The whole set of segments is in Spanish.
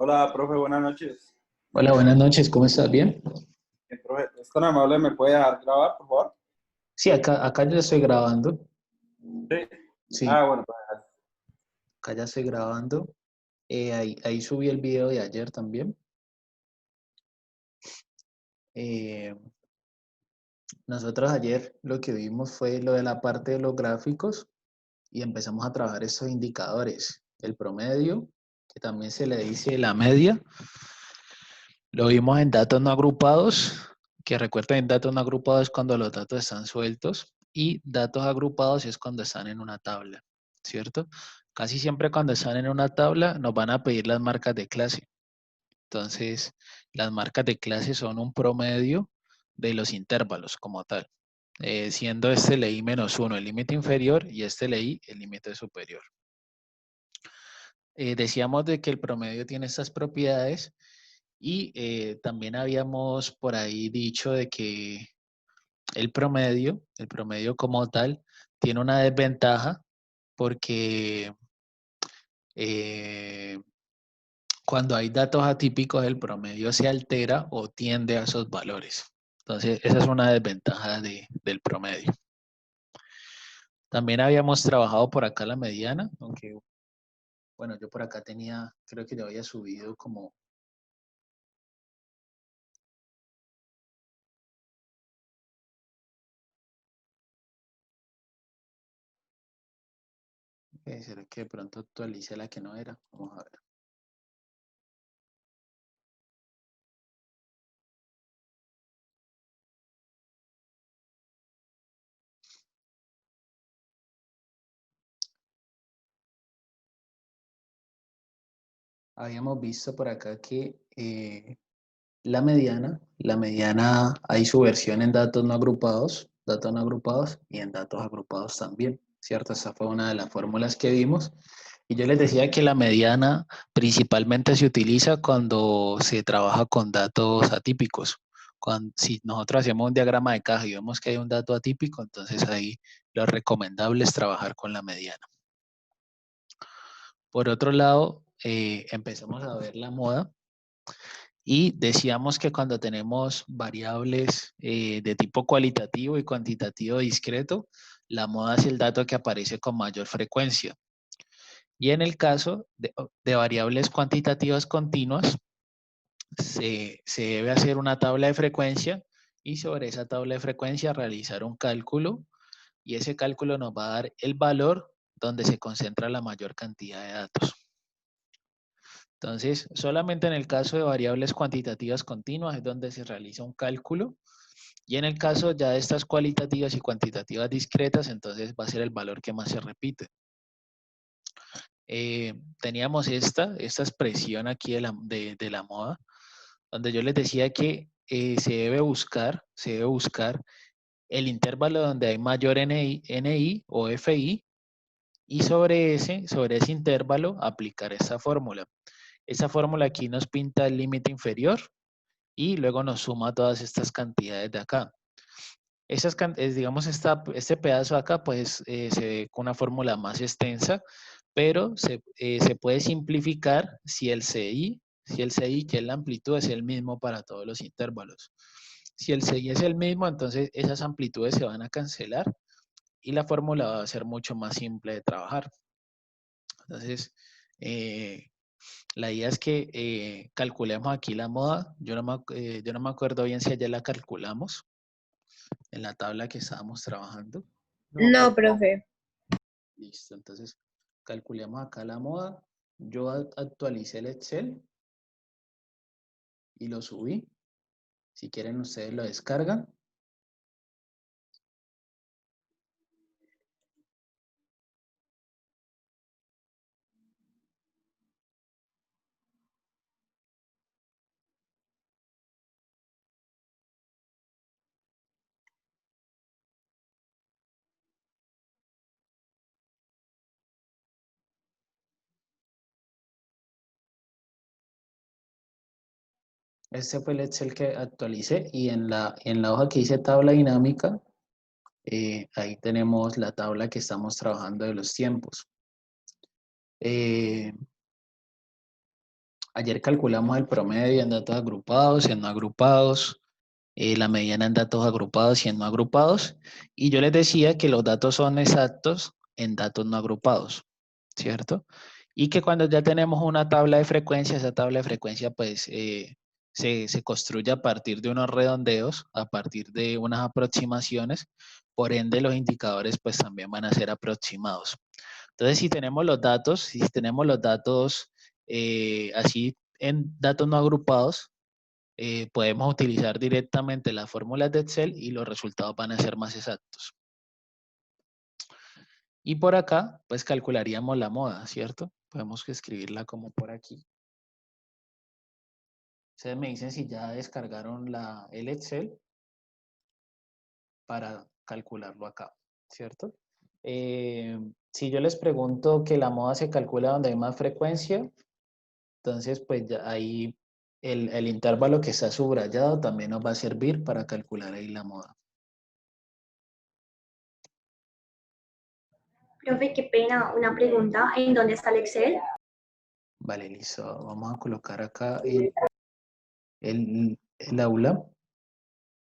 Hola, profe, buenas noches. Hola, buenas noches, ¿cómo estás? ¿Bien? Profe, ¿es tan amable? ¿Me puede dejar grabar, por favor? Sí, acá ya estoy grabando. Sí. Sí, Bueno, pues, acá ya estoy grabando. Ahí subí el video de ayer también. Eh, Nosotros ayer lo que vimos fue lo de la parte de los gráficos y empezamos a trabajar estos indicadores. El promedio, que también se le dice la media, lo vimos en datos no agrupados, que recuerden, en datos no agrupados es cuando los datos están sueltos y datos agrupados es cuando están en una tabla, ¿cierto? Casi siempre cuando están en una tabla nos van a pedir las marcas de clase. Entonces, las marcas de clase son un promedio de los intervalos como tal, siendo este LI menos uno el límite inferior y este LI el límite superior. Decíamos de que el promedio tiene estas propiedades y también habíamos por ahí dicho de que el promedio como tal, tiene una desventaja porque eh, cuando hay datos atípicos, el promedio se altera o tiende a esos valores. Entonces, esa es una desventaja del promedio. También habíamos trabajado por acá la mediana, aunque, bueno, yo por acá tenía, creo que yo había subido como, ¿será que de pronto actualicé la que no era? Vamos a ver. Habíamos visto por acá que la mediana hay su versión en datos no agrupados y en datos agrupados también, ¿cierto? Esa fue una de las fórmulas que vimos. Y yo les decía que la mediana principalmente se utiliza cuando se trabaja con datos atípicos. Si nosotros hacemos un diagrama de caja y vemos que hay un dato atípico, entonces ahí lo recomendable es trabajar con la mediana. Por otro lado, empezamos a ver la moda. Y decíamos que cuando tenemos variables de tipo cualitativo y cuantitativo discreto, la moda es el dato que aparece con mayor frecuencia. Y en el caso de variables cuantitativas continuas, se debe hacer una tabla de frecuencia y sobre esa tabla de frecuencia realizar un cálculo y ese cálculo nos va a dar el valor donde se concentra la mayor cantidad de datos. Entonces, solamente en el caso de variables cuantitativas continuas es donde se realiza un cálculo y en el caso ya de estas cualitativas y cuantitativas discretas, entonces va a ser el valor que más se repite. Teníamos esta expresión aquí de la moda, donde yo les decía que se debe buscar el intervalo donde hay mayor NI o FI y sobre ese intervalo aplicar esa fórmula. Esa fórmula aquí nos pinta el límite inferior y luego nos suma todas estas cantidades de acá. Digamos, este pedazo de acá, pues se ve con una fórmula más extensa, pero se puede simplificar si el CI, que es la amplitud, es el mismo para todos los intervalos. Si el CI es el mismo, entonces esas amplitudes se van a cancelar y la fórmula va a ser mucho más simple de trabajar. Entonces, eh, la idea es que calculemos aquí la moda. Yo no me acuerdo bien si ayer la calculamos en la tabla que estábamos trabajando. No, profe. Listo, entonces calculemos acá la moda. Yo actualicé el Excel y lo subí. Si quieren ustedes lo descargan. Este fue el Excel que actualicé y en la hoja que hice tabla dinámica, ahí tenemos la tabla que estamos trabajando de los tiempos. Eh, Ayer calculamos el promedio en datos agrupados, en no agrupados, la mediana en datos agrupados y en no agrupados. Y yo les decía que los datos son exactos en datos no agrupados, ¿cierto? Y que cuando ya tenemos una tabla de frecuencia, esa tabla de frecuencia pues se construye a partir de unos redondeos, a partir de unas aproximaciones, por ende los indicadores pues también van a ser aproximados. Entonces si tenemos los datos así en datos no agrupados, podemos utilizar directamente las fórmulas de Excel y los resultados van a ser más exactos. Y por acá, pues calcularíamos la moda, ¿cierto? Podemos escribirla como por aquí. Ustedes me dicen si ya descargaron el Excel para calcularlo acá, ¿cierto? Si yo les pregunto que la moda se calcula donde hay más frecuencia, entonces pues ya ahí el intervalo que está subrayado también nos va a servir para calcular ahí la moda. Profe, qué pena, una pregunta. ¿En dónde está el Excel? Vale, listo. Vamos a colocar acá el aula,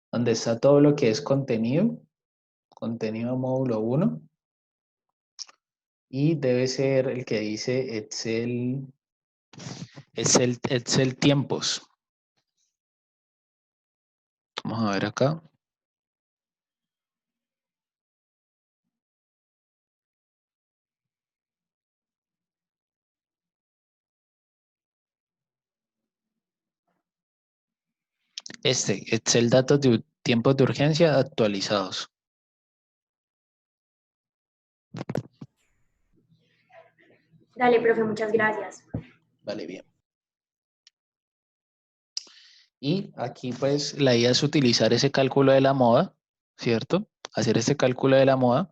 donde está todo lo que es contenido módulo 1, y debe ser el que dice Excel tiempos. Vamos a ver acá. Excel datos de tiempos de urgencia actualizados. Dale, profe, muchas gracias. Vale, bien. Y aquí pues la idea es utilizar ese cálculo de la moda, ¿cierto? Hacer ese cálculo de la moda.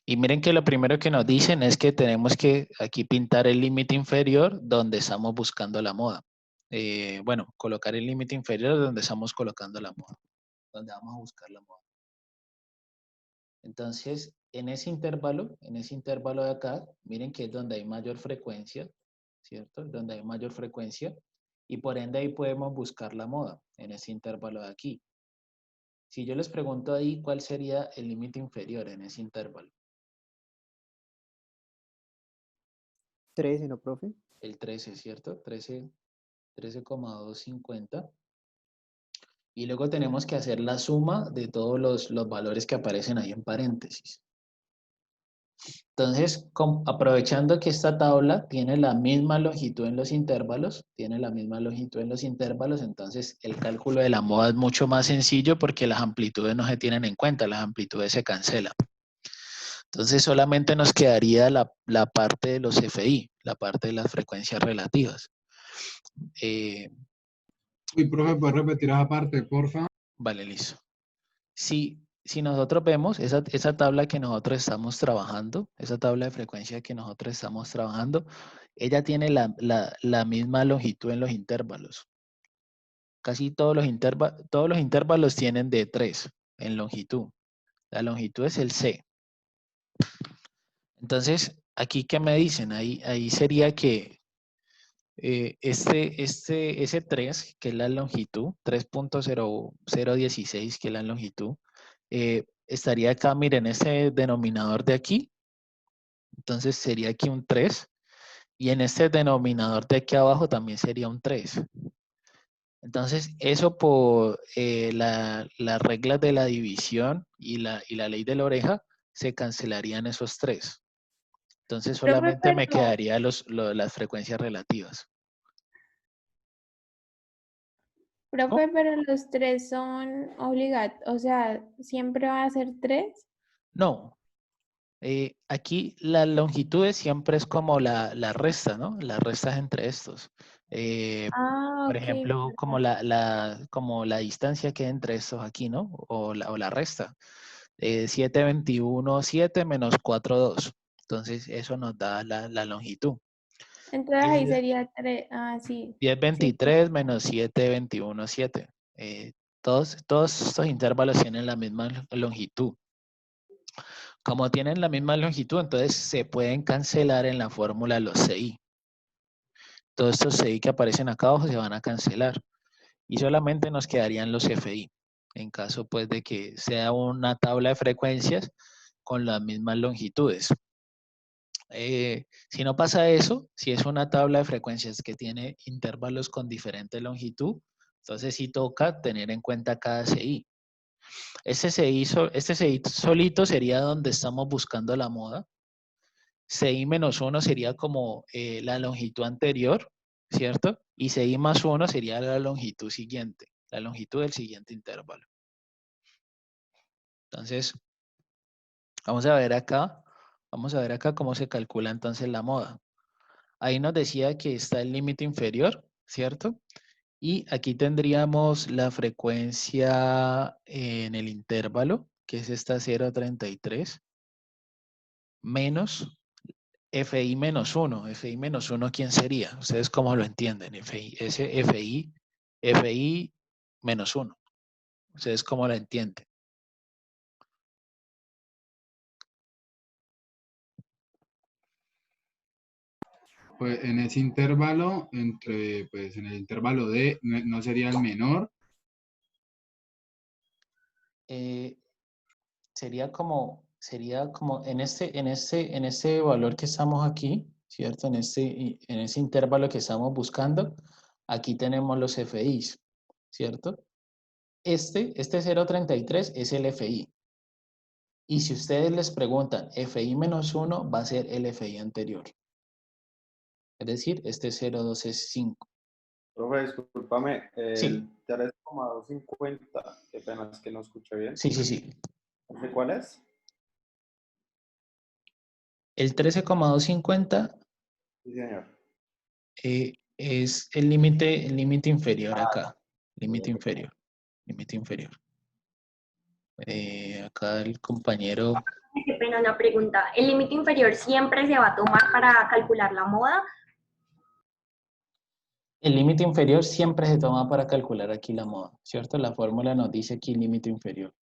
Y miren que lo primero que nos dicen es que tenemos que aquí pintar el límite inferior donde estamos buscando la moda. Bueno, colocar el límite inferior donde estamos colocando la moda, donde vamos a buscar la moda. Entonces, en ese intervalo de acá, miren que es donde hay mayor frecuencia, ¿cierto? Donde hay mayor frecuencia, y por ende ahí podemos buscar la moda, en ese intervalo de aquí. Si yo les pregunto ahí cuál sería el límite inferior en ese intervalo. 13, ¿no, profe? El 13, ¿cierto? 13,250. Y luego tenemos que hacer la suma de todos los valores que aparecen ahí en paréntesis. Entonces, aprovechando que esta tabla tiene la misma longitud en los intervalos, entonces el cálculo de la moda es mucho más sencillo porque las amplitudes no se tienen en cuenta, las amplitudes se cancelan. Entonces solamente nos quedaría la parte de los FI, la parte de las frecuencias relativas. Uy, profe, ¿puedes repetir esa parte, porfa? Vale, listo. Si nosotros vemos esa tabla que nosotros estamos trabajando, esa tabla de frecuencia que nosotros estamos trabajando, ella tiene la misma longitud en los intervalos. Casi todos los intervalos tienen de 3 en longitud. La longitud es el C. Entonces, aquí, ¿qué me dicen? Ahí sería que ese 3, que es la longitud, 3.0016, que es la longitud, estaría acá, miren, ese denominador de aquí. Entonces sería aquí un 3. Y en este denominador de aquí abajo también sería un 3. Entonces, eso por las reglas de la división y la ley de la oreja, se cancelarían esos 3. Entonces, solamente me quedaría las frecuencias relativas. Profe, pero los 3 son obligatorios, o sea, ¿siempre va a ser 3? No. Aquí la longitud siempre es como la resta, ¿no? Las restas entre estos. Por Ok, ejemplo, como perdón. como la distancia que hay entre estos aquí, ¿no? O la resta. 7,21,7 menos 4,2. Entonces, eso nos da la longitud. Entonces ahí sería 3. Ah, sí. 10,23 menos 7,21,7. Todos estos intervalos tienen la misma longitud. Como tienen la misma longitud, entonces se pueden cancelar en la fórmula los CI. todos estos CI que aparecen acá abajo se van a cancelar y solamente nos quedarían los FI, en caso pues de que sea una tabla de frecuencias con las mismas longitudes. Si no pasa eso, si es una tabla de frecuencias que tiene intervalos con diferente longitud, entonces sí toca tener en cuenta cada CI. Este CI solito sería donde estamos buscando la moda. CI-1 sería como la longitud anterior, ¿cierto? Y CI+1 sería la longitud siguiente, la longitud del siguiente intervalo. Entonces, vamos a ver acá cómo se calcula entonces la moda. Ahí nos decía que está el límite inferior, ¿cierto? Y aquí tendríamos la frecuencia en el intervalo, que es esta 0.33, menos FI-1. FI-1, ¿quién sería? ¿Ustedes cómo lo entienden? FI-1. ¿Ustedes cómo lo entienden? Pues en ese intervalo, pues en el intervalo D, no sería el menor. Sería como en este valor que estamos aquí, ¿cierto? En ese intervalo que estamos buscando, aquí tenemos los FIs, ¿cierto? Este 0.33 es el FI. Y si ustedes les preguntan FI-1, va a ser el FI anterior. Es decir, este 0.2 es 5. Profe, discúlpame, Sí, el 3,250, qué pena, es que no escuché bien. sí. ¿Ese cuál es? El 13,250 Sí, señor. es el límite inferior acá. Límite Bien. inferior. Acá el compañero... Qué pena, una pregunta. ¿El límite inferior siempre se va a tomar para calcular la moda? El límite inferior siempre se toma para calcular aquí la moda, ¿cierto? La fórmula nos dice aquí límite inferior.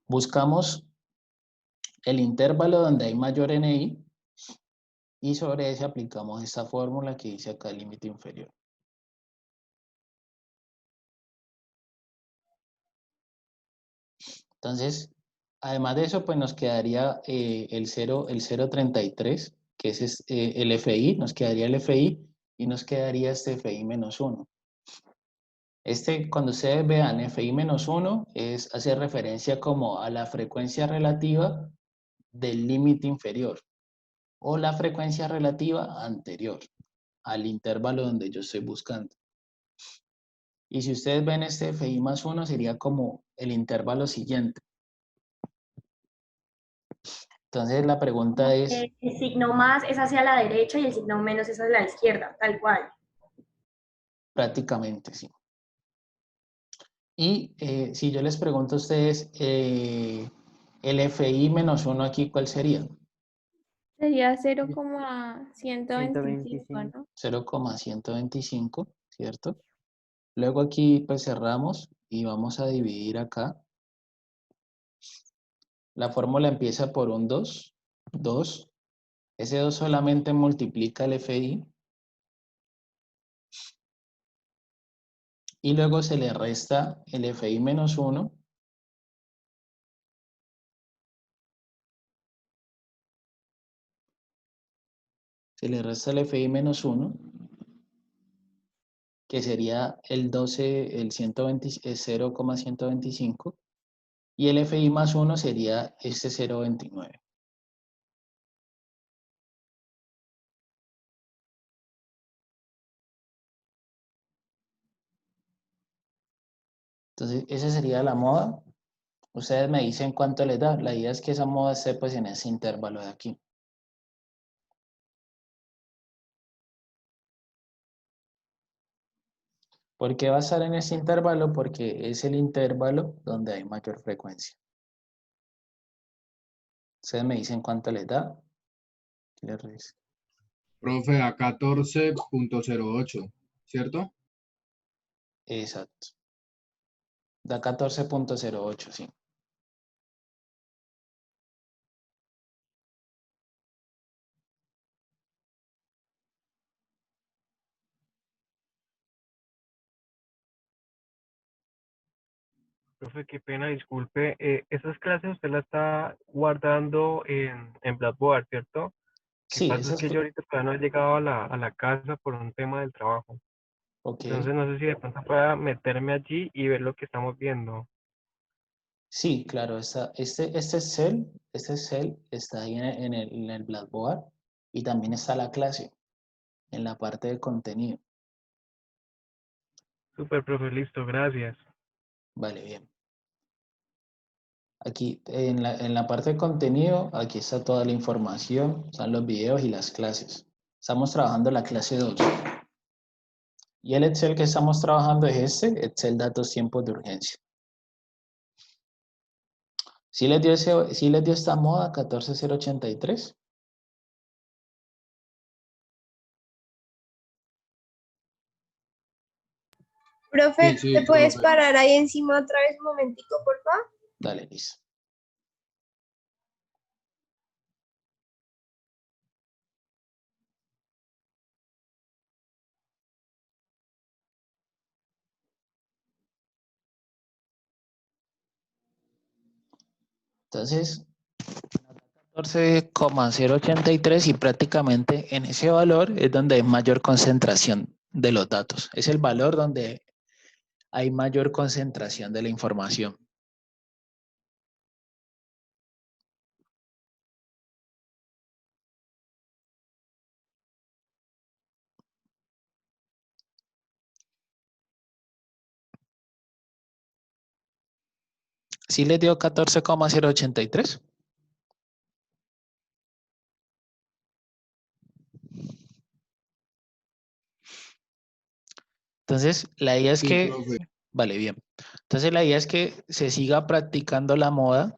Buscamos el intervalo donde hay mayor NI y sobre ese aplicamos esta fórmula que dice acá límite inferior. Entonces, además de eso, pues nos quedaría el 0.33, que es el FI, nos quedaría el FI y nos quedaría este FI-1. Cuando ustedes vean FI-1, hace referencia como a la frecuencia relativa del límite inferior o la frecuencia relativa anterior al intervalo donde yo estoy buscando. Y si ustedes ven este FI+1 sería como el intervalo siguiente. Entonces la pregunta es, El signo más es hacia la derecha y el signo menos es hacia la izquierda, tal cual. prácticamente sí. Y si yo les pregunto a ustedes, el FI-1 aquí, ¿cuál sería? Sería 0,125, 125. ¿no? 0,125, ¿cierto? Luego aquí pues cerramos y vamos a dividir acá. La fórmula empieza por un 2. Ese 2 solamente multiplica el FI. Y luego se le resta el FI-1. Se le resta el FI-1, que sería el 12, el 0,125. Y el FI+1 sería este 0,29. Entonces, esa sería la moda. Ustedes me dicen cuánto les da. La idea es que esa moda esté pues en ese intervalo de aquí. ¿Por qué va a estar en ese intervalo? Porque es el intervalo donde hay mayor frecuencia. Ustedes me dicen cuánto les da. ¿Qué les revisa? Profe, a 14.08, ¿cierto? Exacto. Da 14,08, sí. Profe, qué pena, disculpe. Esas clases usted las está guardando en Blackboard, ¿cierto? Lo que Sí, pasa es esas, que yo ahorita todavía no he llegado a la casa por un tema del trabajo. ok. Entonces no sé si de pronto pueda meterme allí y ver lo que estamos viendo. Sí, claro, este Excel está ahí en el Blackboard y también está la clase en la parte de contenido. Súper, profe, listo, gracias. Vale, bien. Aquí en la parte de contenido, aquí está toda la información, están los videos y las clases. Estamos trabajando la clase 2. Y el Excel que estamos trabajando es este, Excel datos tiempos de urgencia. ¿Sí les dio esta moda 14083? Sí, Profe, sí, ¿te puedes profe. parar ahí encima otra vez un momentico, por favor? Dale, listo. Entonces, 14,083 y prácticamente en ese valor es donde hay mayor concentración de los datos. Es el valor donde hay mayor concentración de la información. ¿Sí les dio 14,083? Entonces, la idea es Sí, que, profe. vale, bien. Entonces, la idea es que se siga practicando la moda.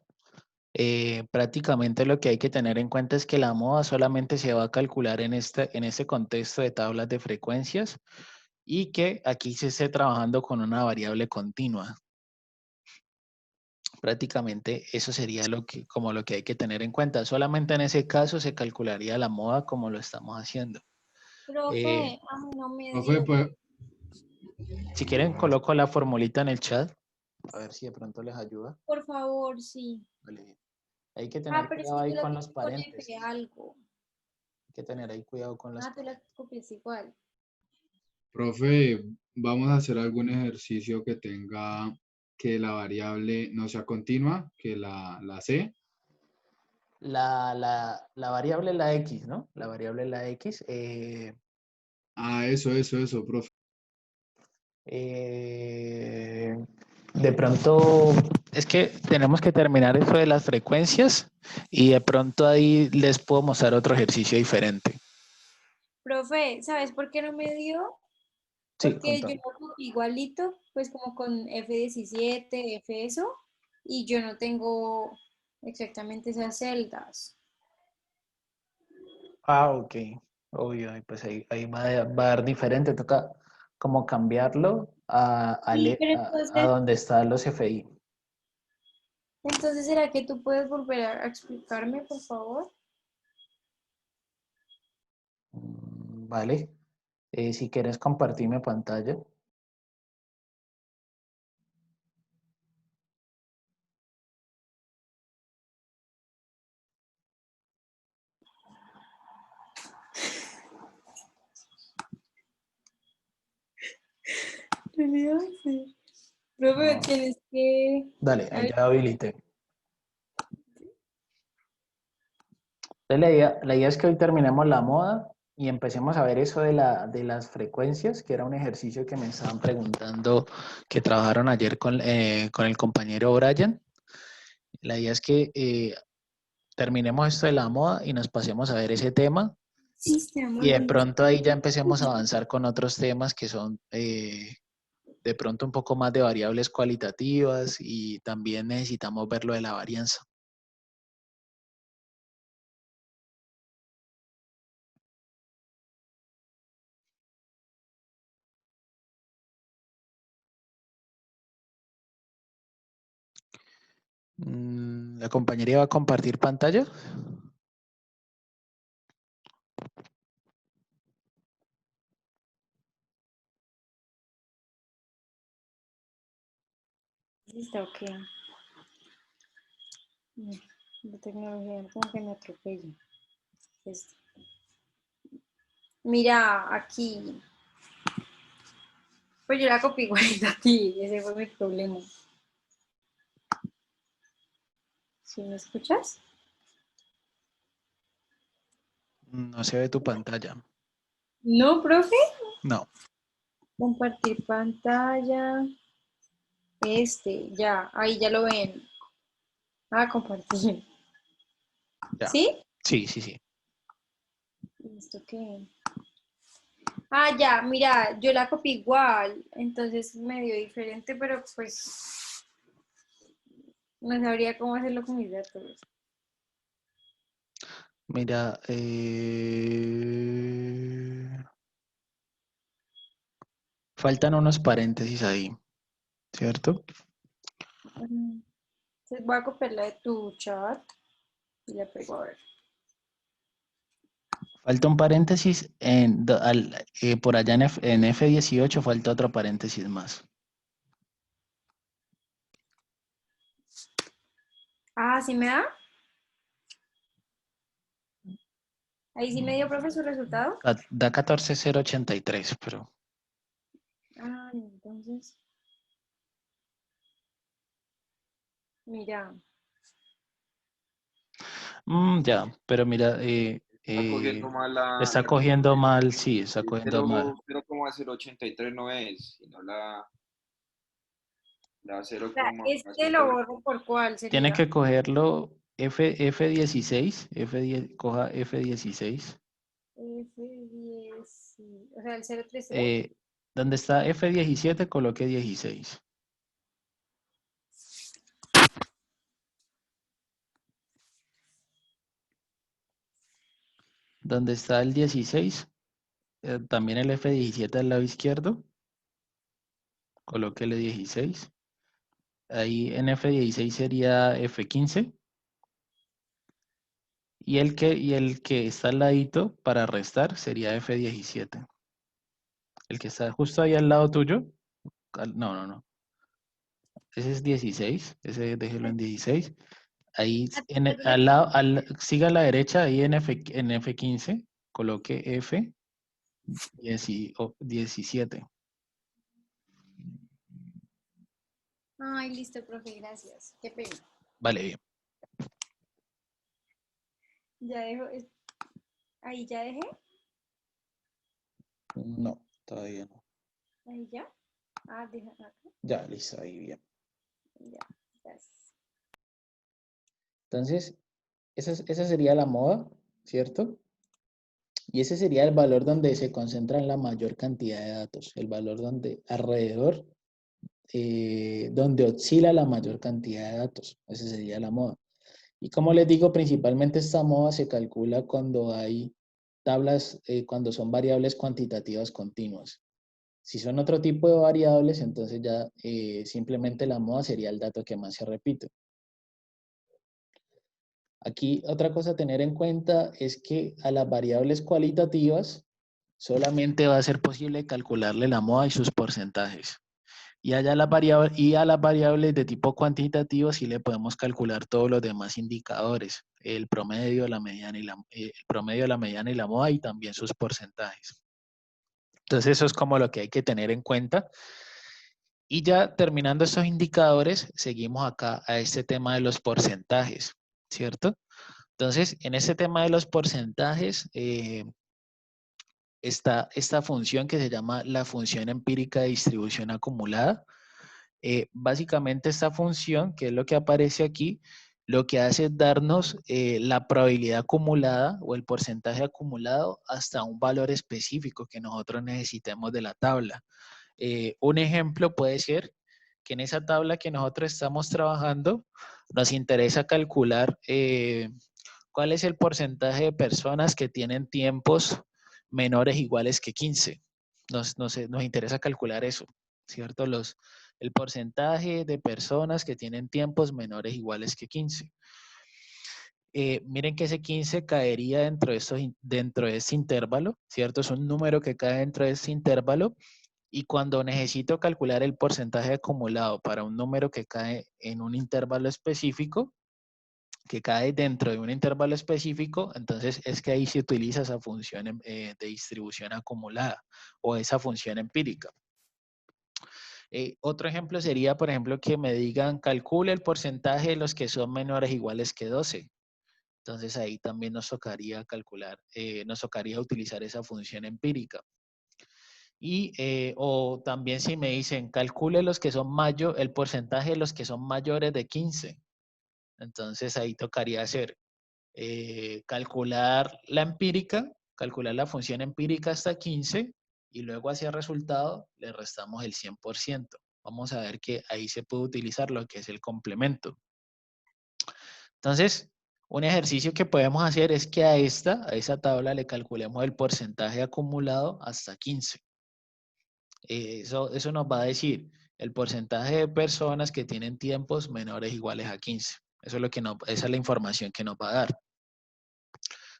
Prácticamente lo que hay que tener en cuenta es que la moda solamente se va a calcular en este contexto de tablas de frecuencias y que aquí se esté trabajando con una variable continua. Prácticamente eso sería como lo que hay que tener en cuenta. Solamente en ese caso se calcularía la moda como lo estamos haciendo. Eh, Profe, a mí no me Profe, dio. pues, si quieren, coloco la formulita en el chat. A ver si de pronto les ayuda. Por favor, sí. Vale, bien. Hay que Ah, tener pero es cuidado que ahí yo la con tengo los con F paréntesis. algo. Hay que tener ahí cuidado con los Ah, tú la paréntesis. copias igual. profe, vamos a hacer algún ejercicio que tenga que la variable no sea continua, que la C. La variable es la X, ¿no? La variable es la X. Ah, eso, profe. Eh, de pronto, es que tenemos que terminar eso de las frecuencias y de pronto ahí les puedo mostrar otro ejercicio diferente. Profe, ¿sabes por qué no me dio? Sí, Porque yo contame. lo copié igualito, pues como con F17, F eso, y yo no tengo exactamente esas celdas. Ah, ok. Obvio, y pues ahí va a dar diferente. Toca como cambiarlo Sí, pero a entonces, donde están los FI. ¿será que tú puedes volver a explicarme, por favor? Vale. Si quieres compartirme pantalla. Sí. Profe, Ah, tienes que... dale, A ahí ver, ya habilité. Entonces, la idea es que hoy terminemos la moda y empecemos a ver eso de las frecuencias, que era un ejercicio que me estaban preguntando, que trabajaron ayer con el compañero Brian. La idea es que terminemos esto de la moda y nos pasemos a ver ese tema sistema, y de ¿dónde pronto ahí ya empecemos a está? avanzar con otros temas que son de pronto un poco más de variables cualitativas y también necesitamos ver lo de la varianza. ¿La compañera va a compartir pantalla? Listo, ok. La tecnología como que me atropella. Esto. Mira, aquí. Pues yo la copié igualita a ti, ese fue mi problema. ¿Sí me escuchas? No se ve tu pantalla. No, profe. No. Compartir pantalla. Ya, ahí ya lo ven. Ah, compartir. Ya. ¿Sí? Sí, sí, sí. ¿Esto qué? Ah, ya, mira, yo la copié igual, entonces medio diferente, pero pues no sabría cómo hacerlo con mis datos. Mira, faltan unos paréntesis ahí, ¿cierto? Entonces voy a copiar la de tu chat y la pego a ver. Falta un paréntesis por allá en F18 falta otro paréntesis más. Ah, ¿sí me da? Ahí sí me dio, profe, su resultado. Da 14,083, pero Ah, entonces, mira. ya, pero mira, Está cogiendo mal está cogiendo mal, sí, está el cogiendo mal. 0,083 no es, sino la Este lo 0,0. borro por cuál Tiene sería. que cogerlo F16, F10, coja F16. F10, o sea, el 033. Donde está F17, coloque 16. Donde está el 16, también el F17 al lado izquierdo, colóquele 16. Ahí en F16 sería F15. Y el que está al ladito para restar sería F17. El que está justo ahí al lado tuyo. No, no, no. Ese es 16. Ese déjelo en 16. Ahí al lado, siga a la derecha, ahí en F15, coloque F17. Ay, listo, profe, gracias. Qué pena. Vale, bien. Ya dejo. Ahí ya dejé. No, todavía no. Ahí ya. Ah, deja acá. Ya, listo, ahí bien. Ya, gracias. Entonces, esa sería la moda, ¿cierto? Y ese sería el valor donde se concentran la mayor cantidad de datos, el valor donde alrededor, donde oscila la mayor cantidad de datos. Esa sería la moda. Y como les digo, principalmente esta moda se calcula cuando hay tablas, cuando son variables cuantitativas continuas. Si son otro tipo de variables, entonces ya simplemente la moda sería el dato que más se repite. Aquí otra cosa a tener en cuenta es que a las variables cualitativas solamente va a ser posible calcularle la moda y sus porcentajes. Y a las variables de tipo cuantitativo sí le podemos calcular todos los demás indicadores, el promedio, la mediana el promedio, la mediana y la moda y también sus porcentajes. Entonces eso es como lo que hay que tener en cuenta. Y ya terminando estos indicadores, seguimos acá a este tema de los porcentajes, ¿cierto? Entonces, en este tema de los porcentajes, está esta función que se llama la función empírica de distribución acumulada. Básicamente esta función, que es lo que aparece aquí, lo que hace es darnos la probabilidad acumulada o el porcentaje acumulado hasta un valor específico que nosotros necesitemos de la tabla. Un ejemplo puede ser que en esa tabla que nosotros estamos trabajando nos interesa calcular cuál es el porcentaje de personas que tienen tiempos menores iguales que 15. Nos interesa calcular eso, ¿cierto? El porcentaje de personas que tienen tiempos menores iguales que 15. Miren que ese 15 caería dentro de este intervalo, ¿cierto? Es un número que cae dentro de este intervalo Y cuando necesito calcular el porcentaje acumulado para un número que cae en un intervalo específico, que cae dentro de un intervalo específico, entonces es que ahí se utiliza esa función de distribución acumulada o esa función empírica. Otro ejemplo sería, por ejemplo, que me digan, calcule el porcentaje de los que son menores o iguales que 12. Entonces ahí también nos tocaría calcular, nos tocaría utilizar esa función empírica. Y, o también si me dicen, calcule los que son el porcentaje de los que son mayores de 15. Entonces ahí tocaría hacer, calcular la empírica, calcular la función empírica hasta 15 y luego hacia el resultado le restamos el 100%. Vamos a ver que ahí se puede utilizar lo que es el complemento. Entonces, un ejercicio que podemos hacer es que a esa tabla le calculemos el porcentaje acumulado hasta 15. Eso nos va a decir el porcentaje de personas que tienen tiempos menores o iguales a 15. Eso es esa es la información que nos va a dar.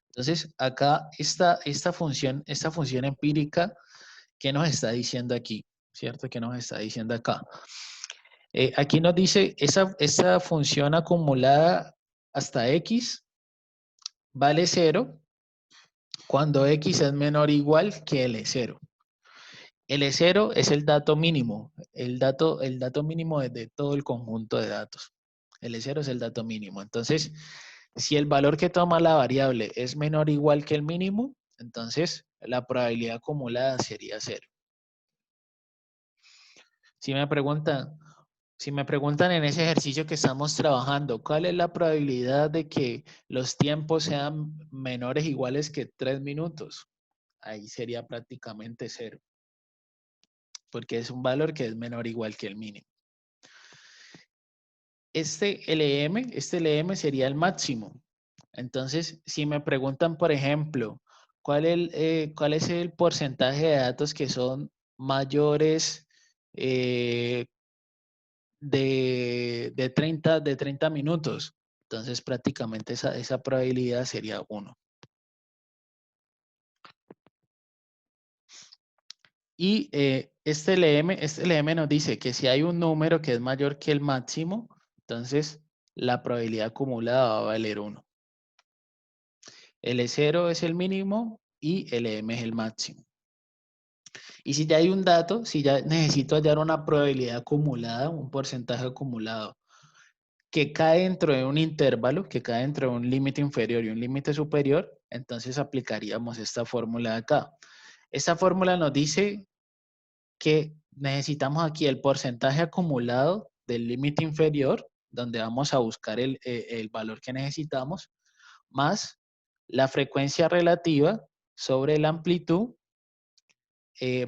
Entonces, acá esta función empírica, ¿qué nos está diciendo aquí? ¿Cierto? ¿Qué nos está diciendo acá? Aquí nos dice, esa función acumulada hasta x vale 0 cuando x es menor o igual que L0. L0 es el dato mínimo, el dato mínimo de todo el conjunto de datos. L0 es el dato mínimo. Entonces, si el valor que toma la variable es menor o igual que el mínimo, entonces la probabilidad acumulada sería 0. Si me preguntan en ese ejercicio que estamos trabajando, ¿cuál es la probabilidad de que los tiempos sean menores o iguales que 3 minutos? Ahí sería prácticamente 0. Porque es un valor que es menor o igual que el mínimo. Este LM sería el máximo. Entonces, si me preguntan, por ejemplo, ¿cuál es el porcentaje de datos que son mayores de 30 minutos? Entonces, prácticamente esa probabilidad sería 1. Y este LM nos dice que si hay un número que es mayor que el máximo, entonces la probabilidad acumulada va a valer 1. L0 es el mínimo y LM es el máximo. Y si ya hay un dato, si ya necesito hallar una probabilidad acumulada, un porcentaje acumulado, que cae dentro de un intervalo, que cae dentro de un límite inferior y un límite superior, entonces aplicaríamos esta fórmula de acá. Esta fórmula nos dice que necesitamos aquí el porcentaje acumulado del límite inferior, donde vamos a buscar el valor que necesitamos, más la frecuencia relativa sobre la amplitud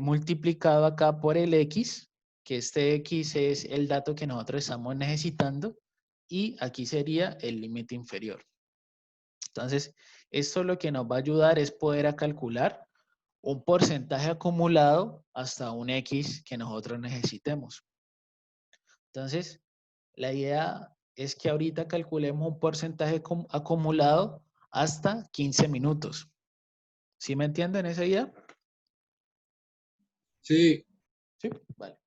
multiplicado acá por el X, que este X es el dato que nosotros estamos necesitando, y aquí sería el límite inferior. Entonces, esto lo que nos va a ayudar es poder a calcular un porcentaje acumulado hasta un X que nosotros necesitemos. Entonces, la idea es que ahorita calculemos un porcentaje acumulado hasta 15 minutos. ¿Sí me entienden esa idea? Sí. Sí, vale.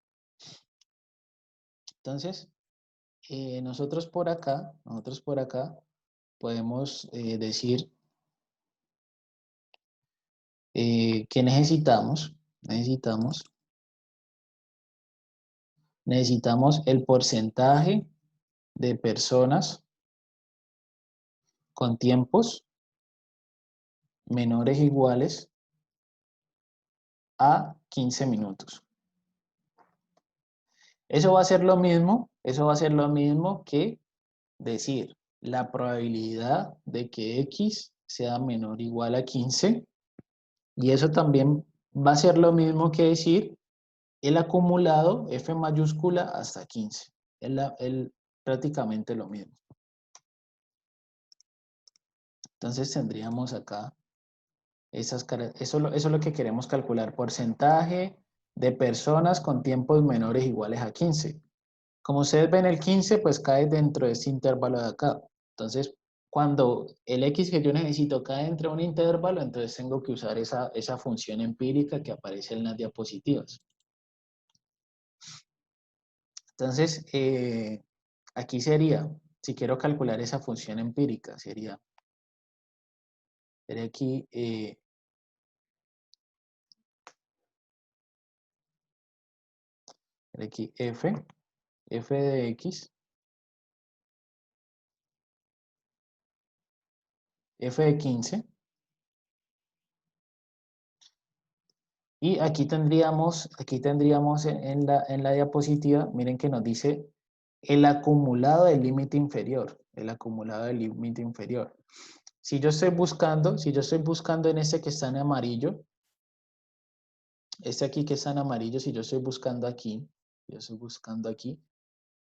Entonces, nosotros por acá podemos decir que necesitamos el porcentaje de personas con tiempos menores o iguales a 15 minutos. Eso va a ser lo mismo que decir la probabilidad de que X sea menor o igual a 15, y eso también va a ser lo mismo que decir el acumulado F mayúscula hasta 15. Es prácticamente lo mismo. Entonces tendríamos acá eso es lo que queremos calcular, porcentaje de personas con tiempos menores o iguales a 15. Como ustedes ven, el 15 pues cae dentro de este intervalo de acá. Entonces, cuando el X que yo necesito cae dentro de un intervalo, entonces tengo que usar esa función empírica que aparece en las diapositivas. Entonces, aquí sería, si quiero calcular esa función empírica, sería aquí, f de x, f de 15, y aquí tendríamos en la diapositiva, miren que nos dice el acumulado del límite inferior, el acumulado del límite inferior. Si yo estoy buscando en este que está en amarillo, este aquí que está en amarillo, si yo estoy buscando aquí,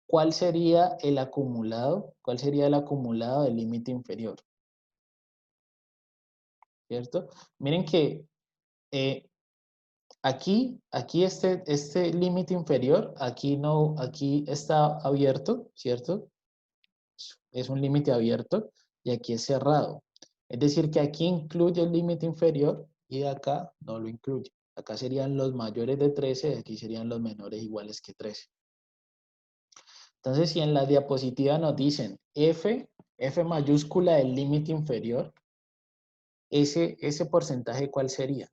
¿cuál sería el acumulado? ¿Cuál sería el acumulado del límite inferior? ¿Cierto? Miren que aquí este límite inferior, aquí está abierto, ¿cierto? Es un límite abierto y aquí es cerrado. Es decir, que aquí incluye el límite inferior y acá no lo incluye. Acá serían los mayores de 13 y aquí serían los menores iguales que 13. Entonces, si en la diapositiva nos dicen F mayúscula del límite inferior, ese porcentaje, ¿cuál sería?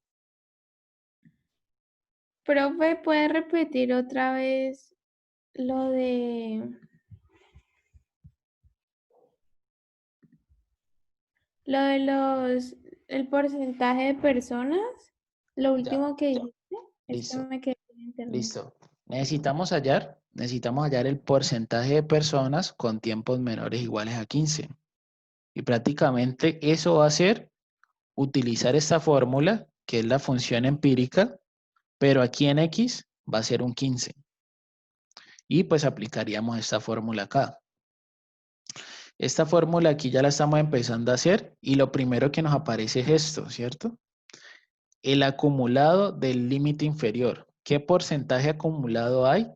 Profe, ¿puede repetir otra vez lo de el porcentaje de personas? Lo último que dijiste, es que Listo. me quedé sin internet. Listo. Necesitamos hallar el porcentaje de personas con tiempos menores iguales a 15. Y prácticamente eso va a ser utilizar esta fórmula, que es la función empírica, pero aquí en X va a ser un 15. Y pues aplicaríamos esta fórmula acá. Esta fórmula aquí ya la estamos empezando a hacer y lo primero que nos aparece es esto, ¿cierto? El acumulado del límite inferior. ¿Qué porcentaje acumulado hay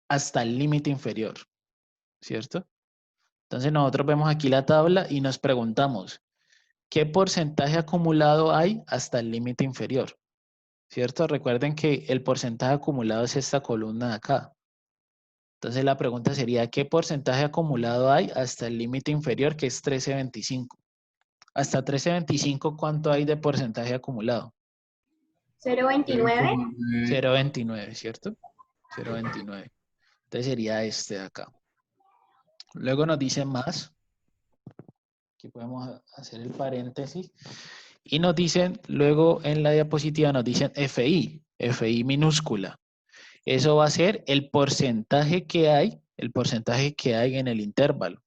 hasta el límite inferior? ¿Cierto? Entonces nosotros vemos aquí la tabla y nos preguntamos, ¿qué porcentaje acumulado hay hasta el límite inferior? ¿Cierto? Recuerden que el porcentaje acumulado es esta columna de acá. Entonces la pregunta sería, ¿qué porcentaje acumulado hay hasta el límite inferior, que es 13.25? Hasta 13.25, ¿cuánto hay de porcentaje acumulado? 0.29. 0.29, ¿cierto? 0.29. Entonces sería este de acá. Luego nos dicen más. Aquí podemos hacer el paréntesis. Y nos dicen, luego en la diapositiva nos dicen FI minúscula. Eso va a ser el porcentaje que hay en el intervalo.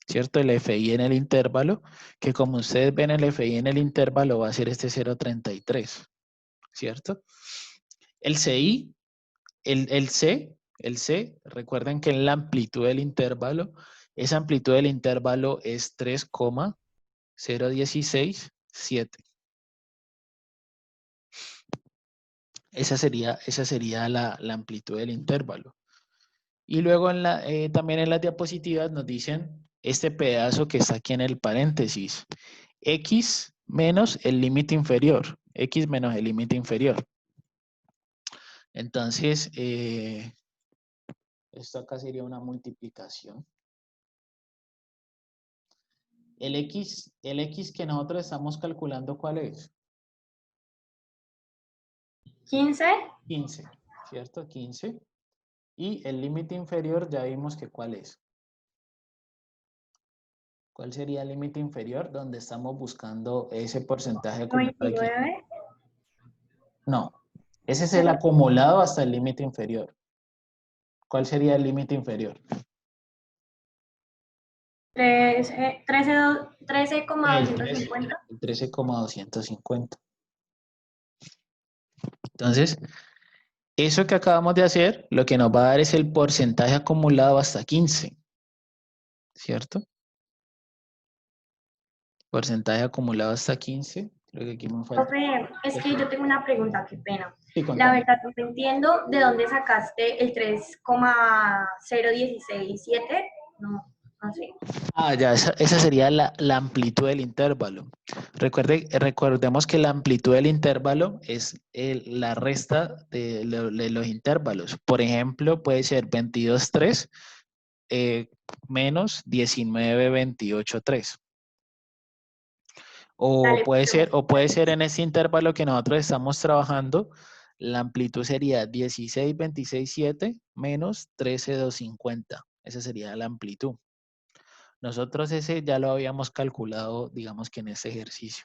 ¿Cierto? El FI en el intervalo, que como ustedes ven el FI en el intervalo va a ser este 0.33. ¿Cierto? El CI, el C, recuerden que en la amplitud del intervalo, esa amplitud del intervalo es 3,0167. Esa sería la amplitud del intervalo. Y luego también en las diapositivas nos dicen este pedazo que está aquí en el paréntesis. X menos el límite inferior. X menos el límite inferior. Entonces, esto acá sería una multiplicación. El X que nosotros estamos calculando, ¿cuál es? 15. 15, ¿cierto? 15. Y el límite inferior ya vimos que ¿cuál es? ¿Cuál sería el límite inferior donde estamos buscando ese porcentaje acumulado aquí? 99. No, ese es el acumulado hasta el límite inferior. ¿Cuál sería el límite inferior? 13,250. El 13,250. Entonces, eso que acabamos de hacer, lo que nos va a dar es el porcentaje acumulado hasta 15. ¿Cierto? Porcentaje acumulado hasta 15. Creo que aquí me falta. Profe, es que yo tengo una pregunta, qué pena. Sí, La contame. verdad no entiendo de dónde sacaste el 3,0167. No No sé. Ah, ya, esa sería la amplitud del intervalo. Recordemos que la amplitud del intervalo es la resta de los intervalos. Por ejemplo, puede ser 22,3 menos 19,28,3. Dale, O puede ser en ese intervalo que nosotros estamos trabajando, la amplitud sería 16,26,7 menos 13,250. Esa sería la amplitud. Nosotros ese ya lo habíamos calculado, digamos que en este ejercicio.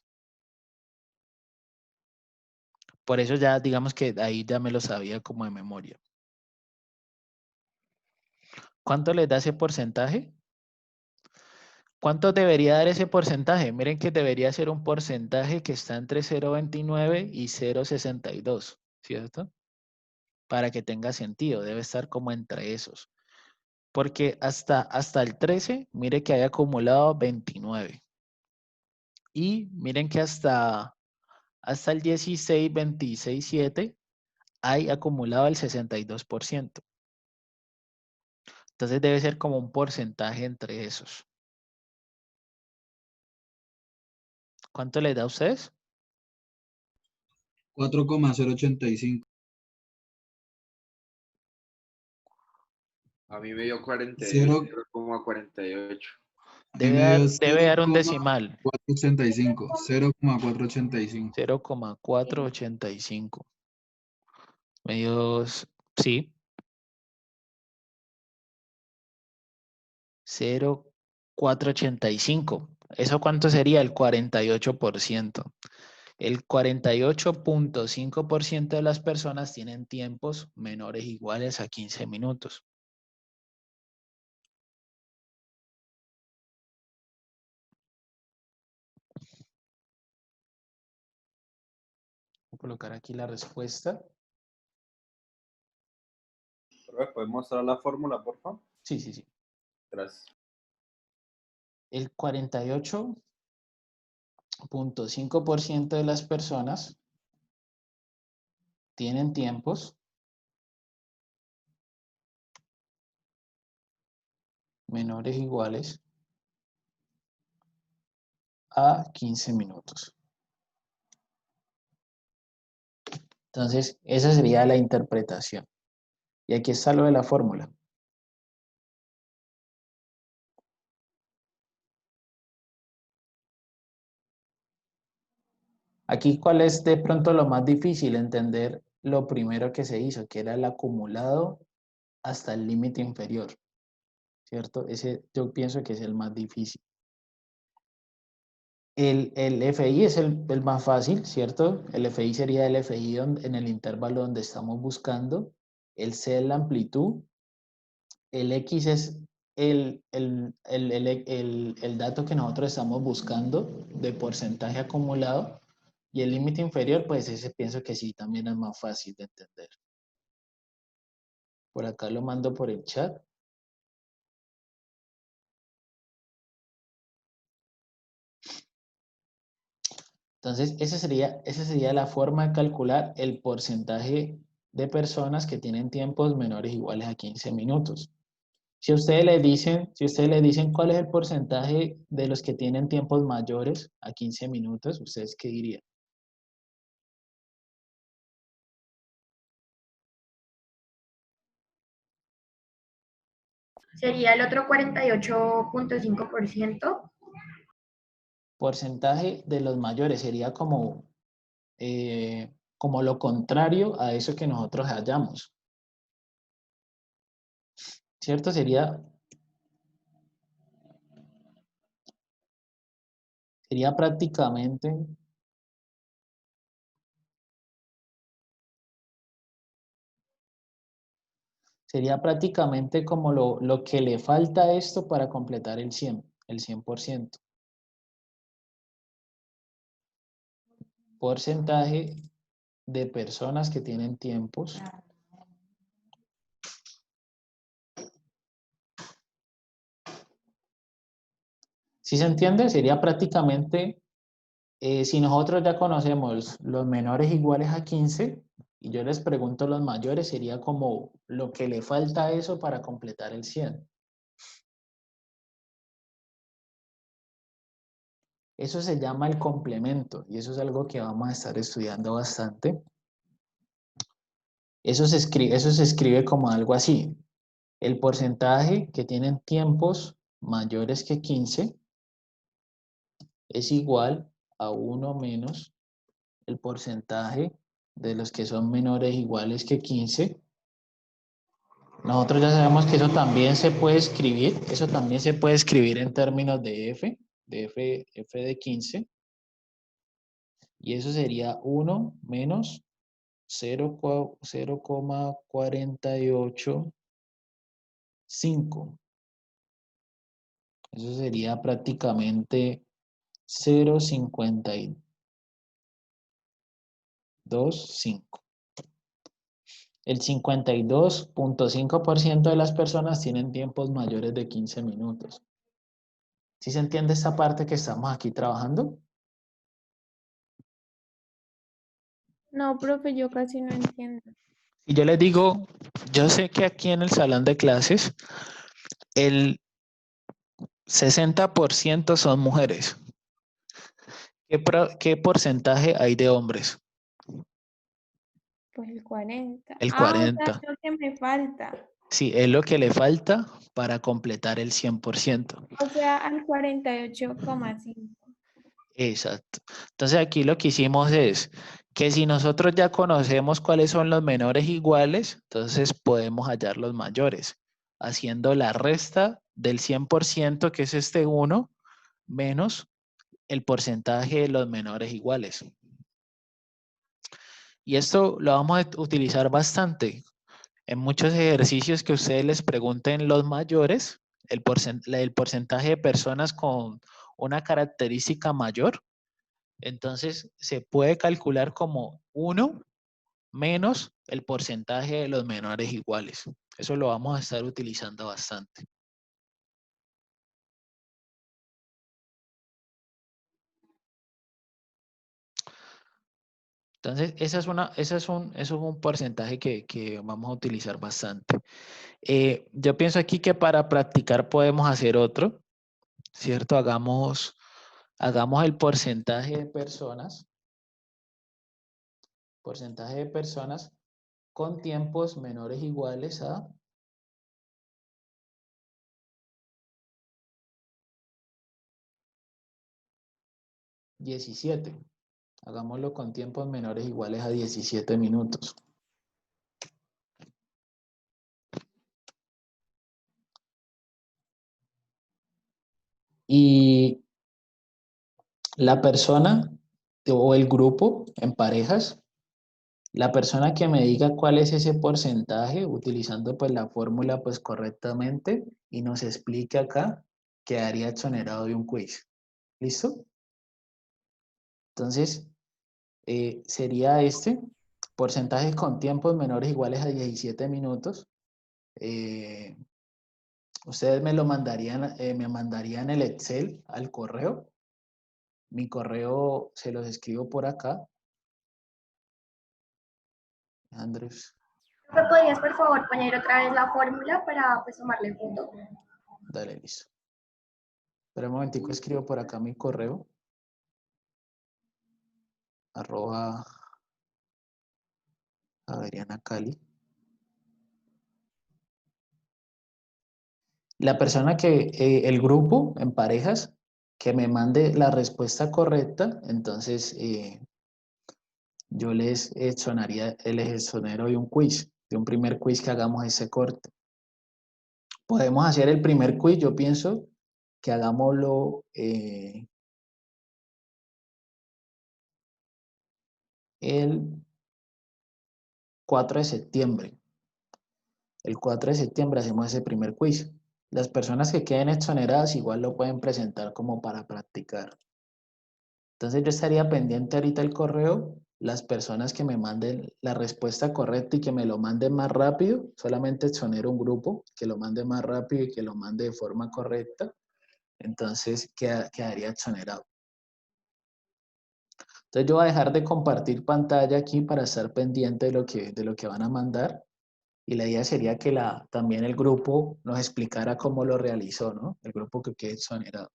Por eso ya, digamos que ahí ya me lo sabía como de memoria. ¿Cuánto les da ese porcentaje? ¿Cuánto debería dar ese porcentaje? Miren que debería ser un porcentaje que está entre 0,29 y 0,62, ¿cierto? Para que tenga sentido, debe estar como entre esos. Porque hasta el 13, mire que hay acumulado 29. Y miren que hasta el 16, 26, 7 hay acumulado el 62%. Entonces debe ser como un porcentaje entre esos. ¿Cuánto les da a ustedes? 4,085. A mí me dio 48, Cero. 0,48. Debe dar un decimal. 0,485. 0,485. 0,485. Medios, sí. 0,485. ¿Eso cuánto sería? El 48%. El 48,5% de las personas tienen tiempos menores o iguales a 15 minutos. Voy a colocar aquí la respuesta. Profe, ¿puedes mostrar la fórmula, por favor? Sí, sí, sí. Gracias. El 48,5% de las personas tienen tiempos menores o iguales a 15 minutos. Entonces, esa sería la interpretación. Y aquí está lo de la fórmula. Aquí, ¿cuál es de pronto lo más difícil? Entender lo primero que se hizo, que era el acumulado hasta el límite inferior, ¿cierto? Ese yo pienso que es el más difícil. El FI es el más fácil, ¿cierto? El FI sería el FI en el intervalo donde estamos buscando. El C es la amplitud. El X es el dato que nosotros estamos buscando de porcentaje acumulado. Y el límite inferior, pues ese pienso que sí, también es más fácil de entender. Por acá lo mando por el chat. Entonces, esa sería la forma de calcular el porcentaje de personas que tienen tiempos menores o iguales a 15 minutos. Si ustedes le dicen cuál es el porcentaje de los que tienen tiempos mayores a 15 minutos, ¿ustedes qué dirían? Sería el otro 48,5%. Porcentaje de los mayores sería como lo contrario a eso que nosotros hallamos. ¿Cierto? Sería prácticamente como lo que le falta a esto para completar el 100%. Porcentaje de personas que tienen tiempos ¿sí se entiende? Sería prácticamente, si nosotros ya conocemos los menores iguales a 15, y yo les pregunto los mayores, sería como lo que le falta a eso para completar el 100. Eso se llama el complemento y eso es algo que vamos a estar estudiando bastante. Eso se escribe como algo así. El porcentaje que tienen tiempos mayores que 15 es igual a 1 menos el porcentaje de los que son menores iguales que 15. Nosotros ya sabemos que eso también se puede escribir en términos de f de 15. Y eso sería 1 menos 0,485. Eso sería prácticamente 0,525. El 52.5% de las personas tienen tiempos mayores de 15 minutos. ¿Sí se entiende esta parte que estamos aquí trabajando? No, profe, yo casi no entiendo. Y yo les digo, yo sé que aquí en el salón de clases el 60% son mujeres. ¿Qué porcentaje hay de hombres? Pues el 40. El O sea, 40. es lo que me falta. Sí, es lo que le falta para completar el 100%. O sea, al 48,5. Exacto. Entonces aquí lo que hicimos es que si nosotros ya conocemos cuáles son los menores iguales, entonces podemos hallar los mayores, haciendo la resta del 100%, que es este 1, menos el porcentaje de los menores iguales. Y esto lo vamos a utilizar bastante. En muchos ejercicios que ustedes les pregunten los mayores, el porcentaje de personas con una característica mayor, entonces se puede calcular como 1 menos el porcentaje de los menores iguales. Eso lo vamos a estar utilizando bastante. Entonces, eso es un porcentaje que vamos a utilizar bastante. Yo pienso aquí que para practicar podemos hacer otro, ¿cierto? Hagamos el porcentaje de personas con tiempos menores iguales a 17. Hagámoslo con tiempos menores iguales a 17 minutos. Y la persona o el grupo en parejas, la persona que me diga cuál es ese porcentaje, utilizando pues la fórmula pues correctamente y nos explique acá, quedaría exonerado de un quiz. ¿Listo? Entonces, sería porcentajes con tiempos menores iguales a 17 minutos. Ustedes me mandarían el Excel al correo. Mi correo se los escribo por acá. Andrés. ¿Me podrías, por favor, poner otra vez la fórmula para pues, tomarle foto? Dale, listo. Espera un momentico, escribo por acá mi correo. @javerianacali. La persona el grupo en parejas, que me mande la respuesta correcta, entonces yo les exonero de un quiz, de un primer quiz que hagamos ese corte. Podemos hacer el primer quiz, yo pienso que hagámoslo el 4 de septiembre. El 4 de septiembre hacemos ese primer quiz. Las personas que queden exoneradas igual lo pueden presentar como para practicar. Entonces yo estaría pendiente ahorita el correo, las personas que me manden la respuesta correcta y que me lo manden más rápido, solamente exonero un grupo, que lo mande más rápido y que lo mande de forma correcta, entonces quedaría exonerado. Entonces yo voy a dejar de compartir pantalla aquí para estar pendiente de lo que van a mandar. Y la idea sería que también el grupo nos explicara cómo lo realizó, ¿no? El grupo que quede exonerado.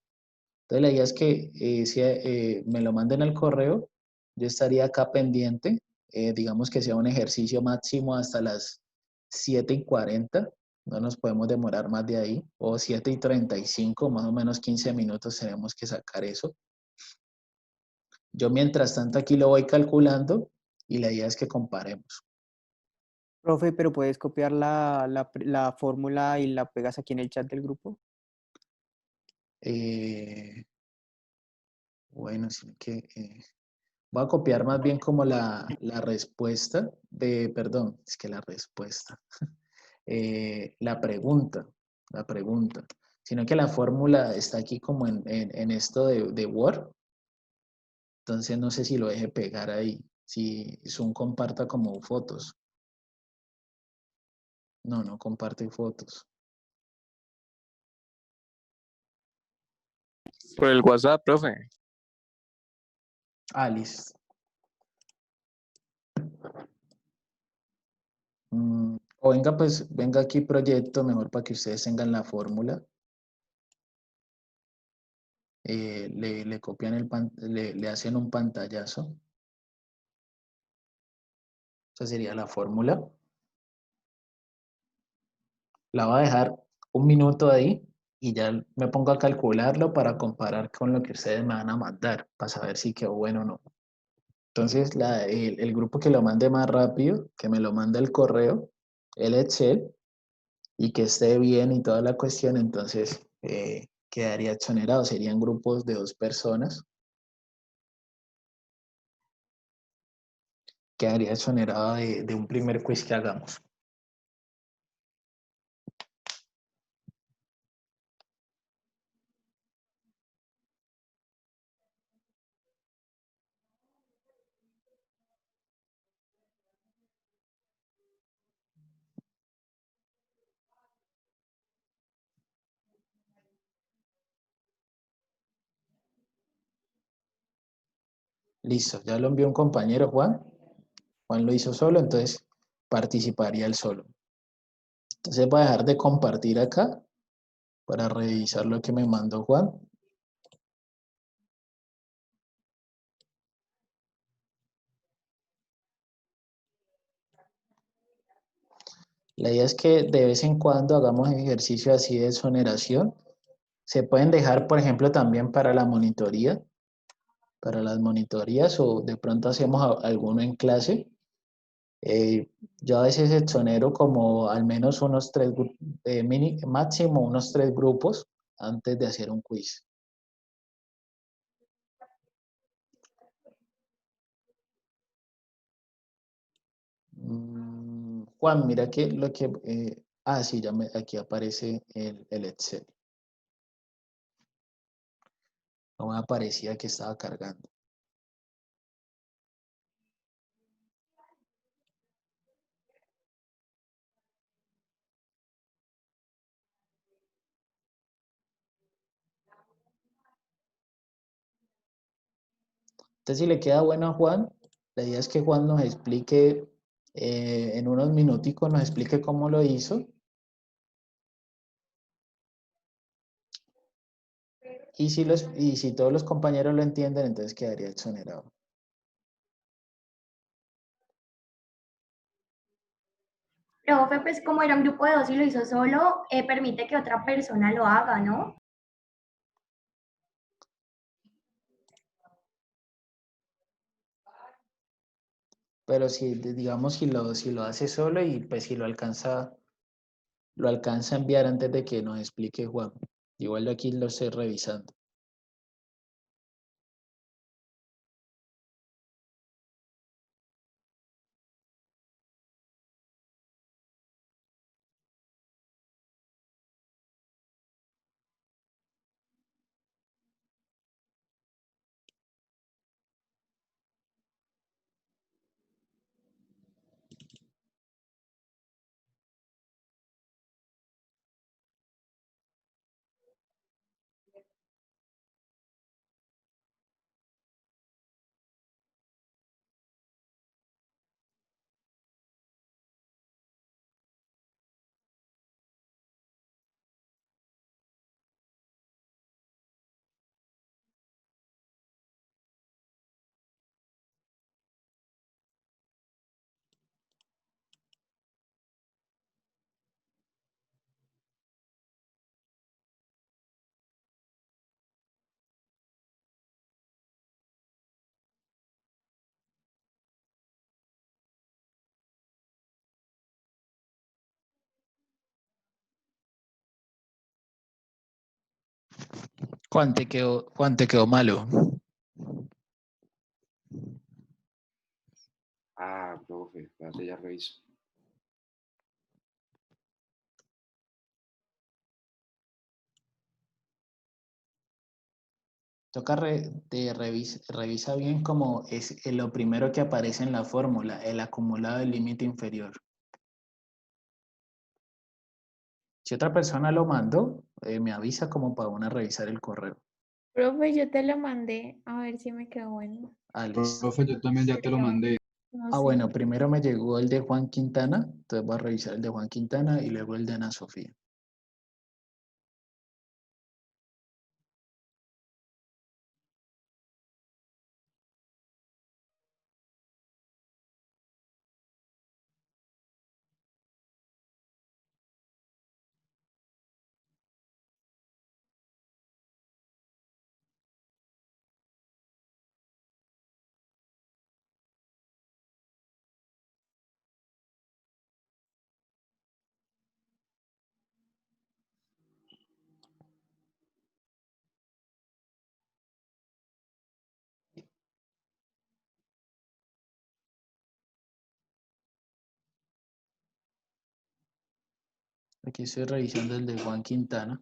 Entonces la idea es que me lo manden al correo, yo estaría acá pendiente, digamos que sea un ejercicio máximo hasta las 7:40, no nos podemos demorar más de ahí, o 7:35, más o menos 15 minutos tenemos que sacar eso. Yo mientras tanto aquí lo voy calculando y la idea es que comparemos. Profe, pero puedes copiar la fórmula y la pegas aquí en el chat del grupo. Eh, bueno, sí que voy a copiar más bien como la respuesta perdón, es que la respuesta, la pregunta, sino que la fórmula está aquí como en esto de Word, entonces no sé si lo deje pegar ahí, si Zoom comparta como fotos. No, no comparte fotos. Por el WhatsApp, profe. Ah, listo. O venga, pues, venga aquí proyecto, mejor para que ustedes tengan la fórmula. Le copian le hacen un pantallazo. Esa sería la fórmula. La voy a dejar un minuto ahí y ya me pongo a calcularlo para comparar con lo que ustedes me van a mandar, para saber si quedó bueno o no. Entonces, el grupo que lo mande más rápido, que me lo mande el correo, el Excel, y que esté bien y toda la cuestión, entonces quedaría exonerado. Serían grupos de 2 personas. Quedaría exonerado de un primer quiz que hagamos. Listo, ya lo envió un compañero, Juan. Juan lo hizo solo, entonces participaría él solo. Entonces voy a dejar de compartir acá para revisar lo que me mandó Juan. La idea es que de vez en cuando hagamos ejercicio así de exoneración. Se pueden dejar, por ejemplo, también para la monitoría, para las monitorías, o de pronto hacemos alguno en clase. Yo a veces exonero como al menos unos 3, máximo unos 3 grupos antes de hacer un quiz. Juan, mira que lo que... sí, aquí aparece el Excel. No me aparecía que estaba cargando. Entonces, si le queda bueno a Juan, la idea es que Juan nos explique, en unos minuticos nos explique cómo lo hizo. Y si todos los compañeros lo entienden, entonces quedaría exonerado. Profe, pues como era un grupo de 2 y lo hizo solo, permite que otra persona lo haga, ¿no? Pero si, digamos, si lo hace solo y pues si lo alcanza a enviar antes de que nos explique Juan. Igual yo aquí lo estoy revisando. Juan, te quedó malo. Ah, profe, espérate, ya reviso. Toca revisa bien como es lo primero que aparece en la fórmula, el acumulado del límite inferior. Si otra persona lo mandó, me avisa como para una revisar el correo. Profe, yo te lo mandé, a ver si me quedó bueno. Ah, listo. Profe, yo también ya te lo mandé. No Ah, sé. bueno, primero me llegó el de Juan Quintana, entonces voy a revisar el de Juan Quintana y luego el de Ana Sofía. Aquí estoy revisando el de Juan Quintana.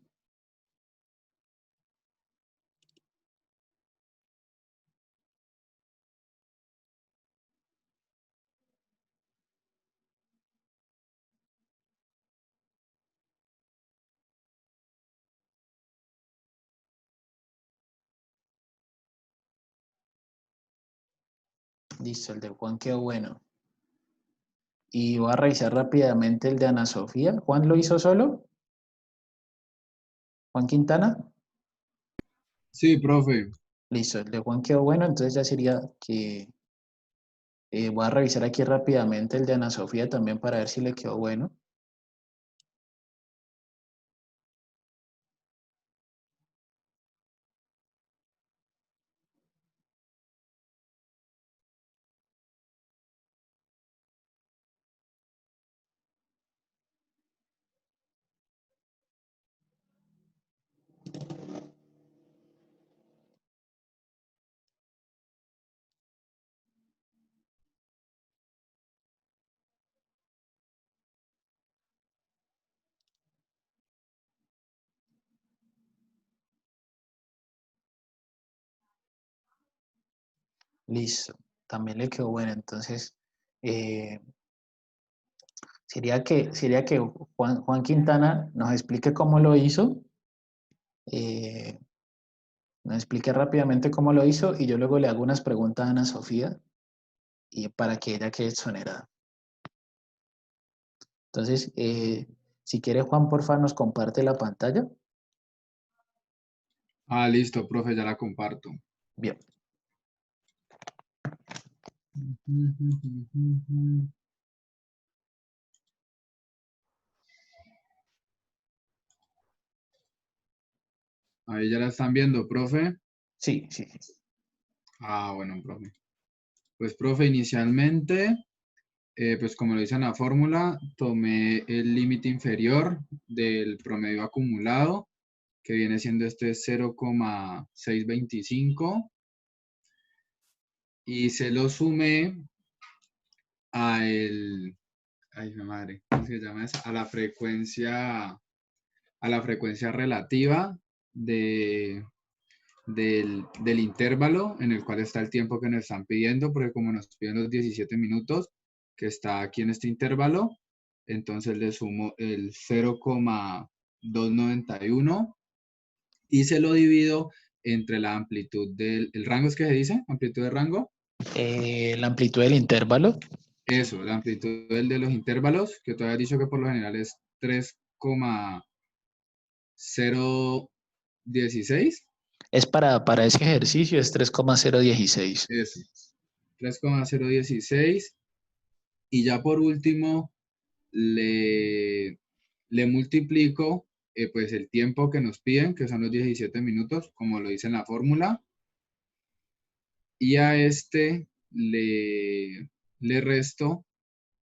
Listo, el de Juan quedó bueno. Y voy a revisar rápidamente el de Ana Sofía. ¿Juan lo hizo solo? ¿Juan Quintana? Sí, profe. Listo, el de Juan quedó bueno, entonces ya sería que voy a revisar aquí rápidamente el de Ana Sofía también para ver si le quedó bueno. Listo, también le quedó bueno. Entonces, eh, sería que Juan Quintana nos explique cómo lo hizo, eh, nos explique rápidamente cómo lo hizo y yo luego le hago unas preguntas a Ana Sofía y para que ella quede exonerada. Entonces, si quiere Juan, porfa, nos comparte la pantalla. Ah, listo, profe, ya la comparto. Bien. Ahí ya la están viendo, profe. Sí, sí. Ah, bueno, profe. Pues, profe, inicialmente, pues como lo dice en la fórmula, tomé el límite inferior del promedio acumulado, que viene siendo este 0,625, y se lo sumé a ay, mi madre, ¿cómo se llama eso? A la frecuencia relativa del intervalo en el cual está el tiempo que nos están pidiendo, porque como nos piden los 17 minutos que está aquí en este intervalo, entonces le sumo el 0,291 y se lo divido entre la amplitud el rango, ¿es que se dice? ¿Amplitud de rango? La amplitud del intervalo Eso, la amplitud de los intervalos, que tú habías dicho que por lo general es 3,016. es para ese ejercicio, es 3,016. Eso, 3,016. Y ya por último, le multiplico pues el tiempo que nos piden, que son los 17 minutos, como lo dice en la fórmula. Y a este le resto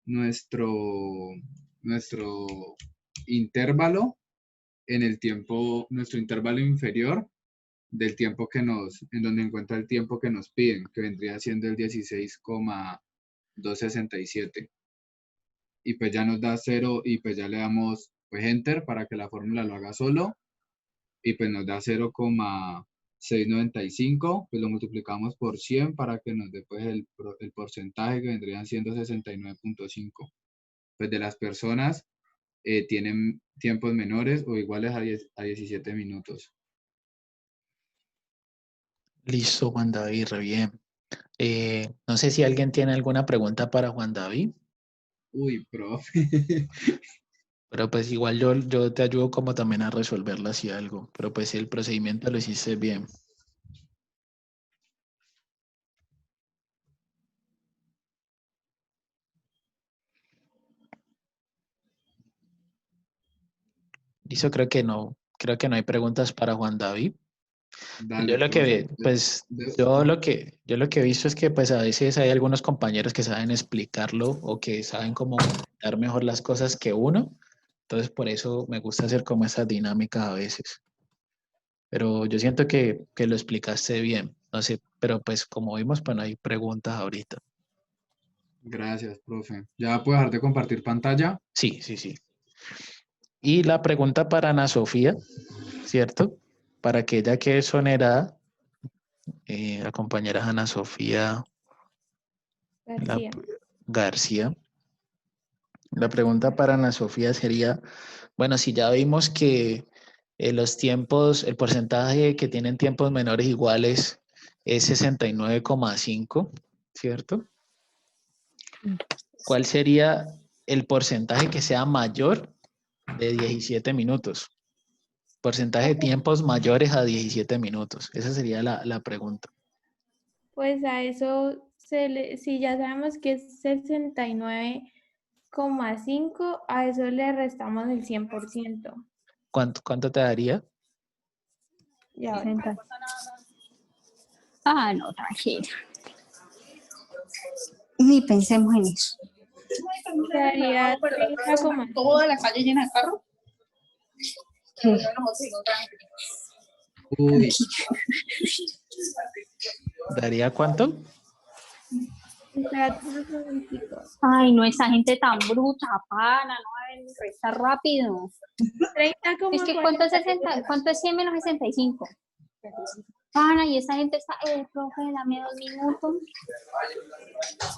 nuestro intervalo en el tiempo, nuestro intervalo inferior del tiempo que en donde encuentra el tiempo que nos piden, que vendría siendo el 16,267. Y pues ya nos da 0 y pues ya le damos pues enter para que la fórmula lo haga solo. Y pues nos da 0,695, pues lo multiplicamos por 100 para que nos dé pues el porcentaje que vendrían siendo 69.5. Pues de las personas tienen tiempos menores o iguales a 17 minutos. Listo, Juan David, re bien. No sé si alguien tiene alguna pregunta para Juan David, Uy, profe. pero pues igual yo te ayudo como también a resolverla si algo, pero pues el procedimiento lo hiciste bien. Listo, creo que no hay preguntas para Juan David. Dale, Yo lo que profe. pues yo lo que he visto es que pues a veces hay algunos compañeros que saben explicarlo o que saben cómo dar mejor las cosas que uno. Entonces por eso me gusta hacer como esas dinámicas a veces. Pero yo siento que lo explicaste bien. No sé, pero pues como vimos, pues no hay preguntas ahorita. Gracias, profe. ¿Ya puedo dejar de compartir pantalla? Sí, sí, sí. Y la pregunta para Ana Sofía, ¿cierto? Para que ella quede exonerada, la compañera Ana Sofía García. García. La pregunta para Ana Sofía sería, bueno, si ya vimos que los tiempos, el porcentaje que tienen tiempos menores iguales es 69,5, ¿cierto? ¿Cuál sería el porcentaje que sea mayor de 17 minutos? Porcentaje de tiempos mayores a 17 minutos. Esa sería la pregunta. Pues a eso, si ya sabemos que es 69,5, a eso le restamos el 100%. ¿Cuánto te daría? Ya, 60. Ah, no, tranquila. Ni pensemos en eso. daría 30,5. Toda la calle llena de carros. ¿Qué? Uy, ¿Daría cuánto? Espérate un momentico. Ay, no, esa gente tan bruta, pana, no va a restar rápido. 30,40. Es que ¿cuánto es 100 menos 65? Pana, y esa gente está, profe, dame 2 minutos.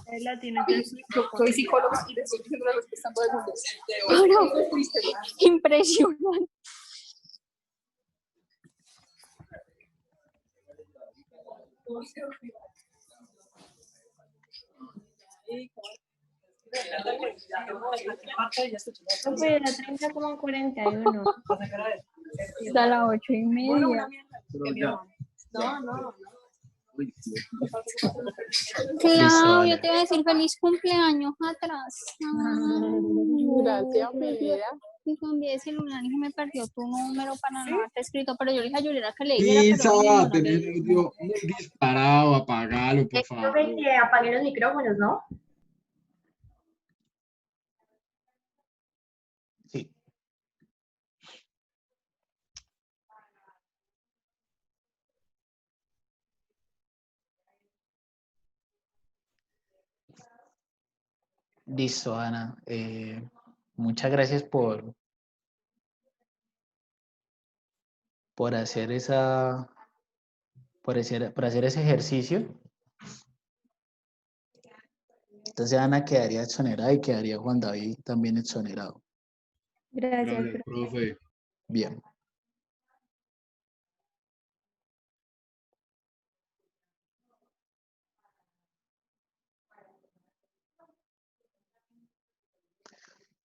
Él la tiene que Yo soy psicóloga y le estoy diciendo la respuesta a todo el mundo. Pana, impresionante. No, pues era 30,41. Da las 8:30. Claro, yo te iba a decir feliz cumpleaños atrás. Gracias, mi vida. Y cambié de celular y se me perdió tu número para no haberte escrito, pero yo le dije a Juliana que le dijera, Isa, pero no le tenés el dije. audio muy disparado, apagalo, por favor. Profe, que apaguen los micrófonos, ¿no? Sí. Listo, Ana. Muchas gracias por hacer por hacer ese ejercicio. Entonces Ana quedaría exonerada y quedaría Juan David también exonerado. Gracias, Gracias, profe. profe. Bien.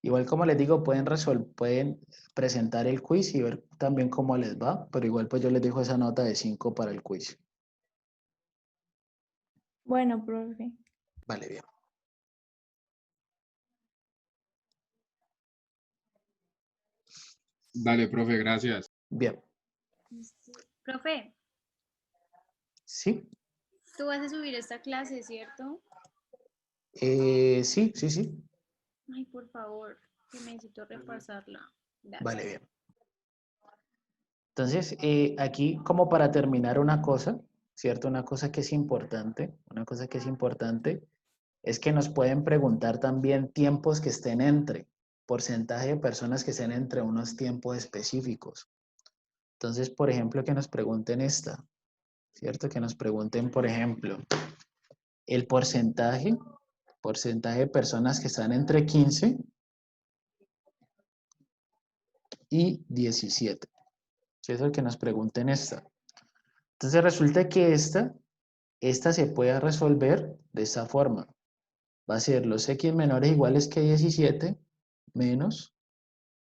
Igual como les digo, pueden presentar el quiz y ver también cómo les va, pero igual pues yo les dejo esa nota de 5 para el quiz. Bueno, profe. Vale, bien. Dale, profe, gracias. Bien. Profe, ¿Sí? tú vas a subir esta clase, ¿cierto? Sí, sí, sí. Ay, por favor, que necesito repasarla. Gracias. Vale, bien. Entonces, aquí como para terminar una cosa, ¿cierto? Una cosa que es importante, es que nos pueden preguntar también tiempos que estén entre, porcentaje de personas que estén entre unos tiempos específicos. Entonces, por ejemplo, que nos pregunten esta, ¿cierto? Que nos pregunten, por ejemplo, el porcentaje de personas que están entre 15 y 17. ¿Cierto? Que nos pregunten esta. Entonces resulta que esta se puede resolver de esta forma. Va a ser los X menores iguales que 17 menos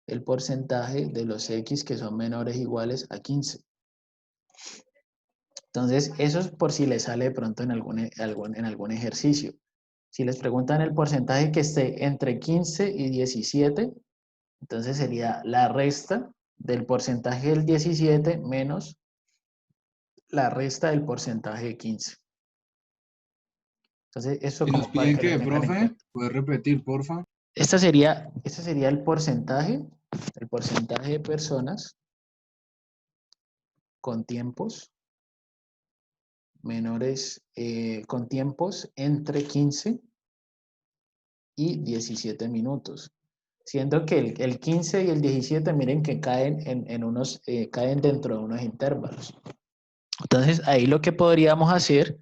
el porcentaje de los X que son menores iguales a 15. Entonces, eso es por si les sale de pronto en algún ejercicio. Si les preguntan el porcentaje que esté entre 15 y 17, entonces sería la resta del porcentaje del 17 menos la resta del porcentaje de 15. Entonces, eso Si nos como para piden que lo que, tengan en profe, cuenta. ¿puedes repetir, porfa? Este sería el porcentaje de personas con tiempos menores, con tiempos entre 15 y 17 minutos. Siendo que el 15 y el 17, miren que caen caen dentro de unos intervalos. Entonces, ahí lo que podríamos hacer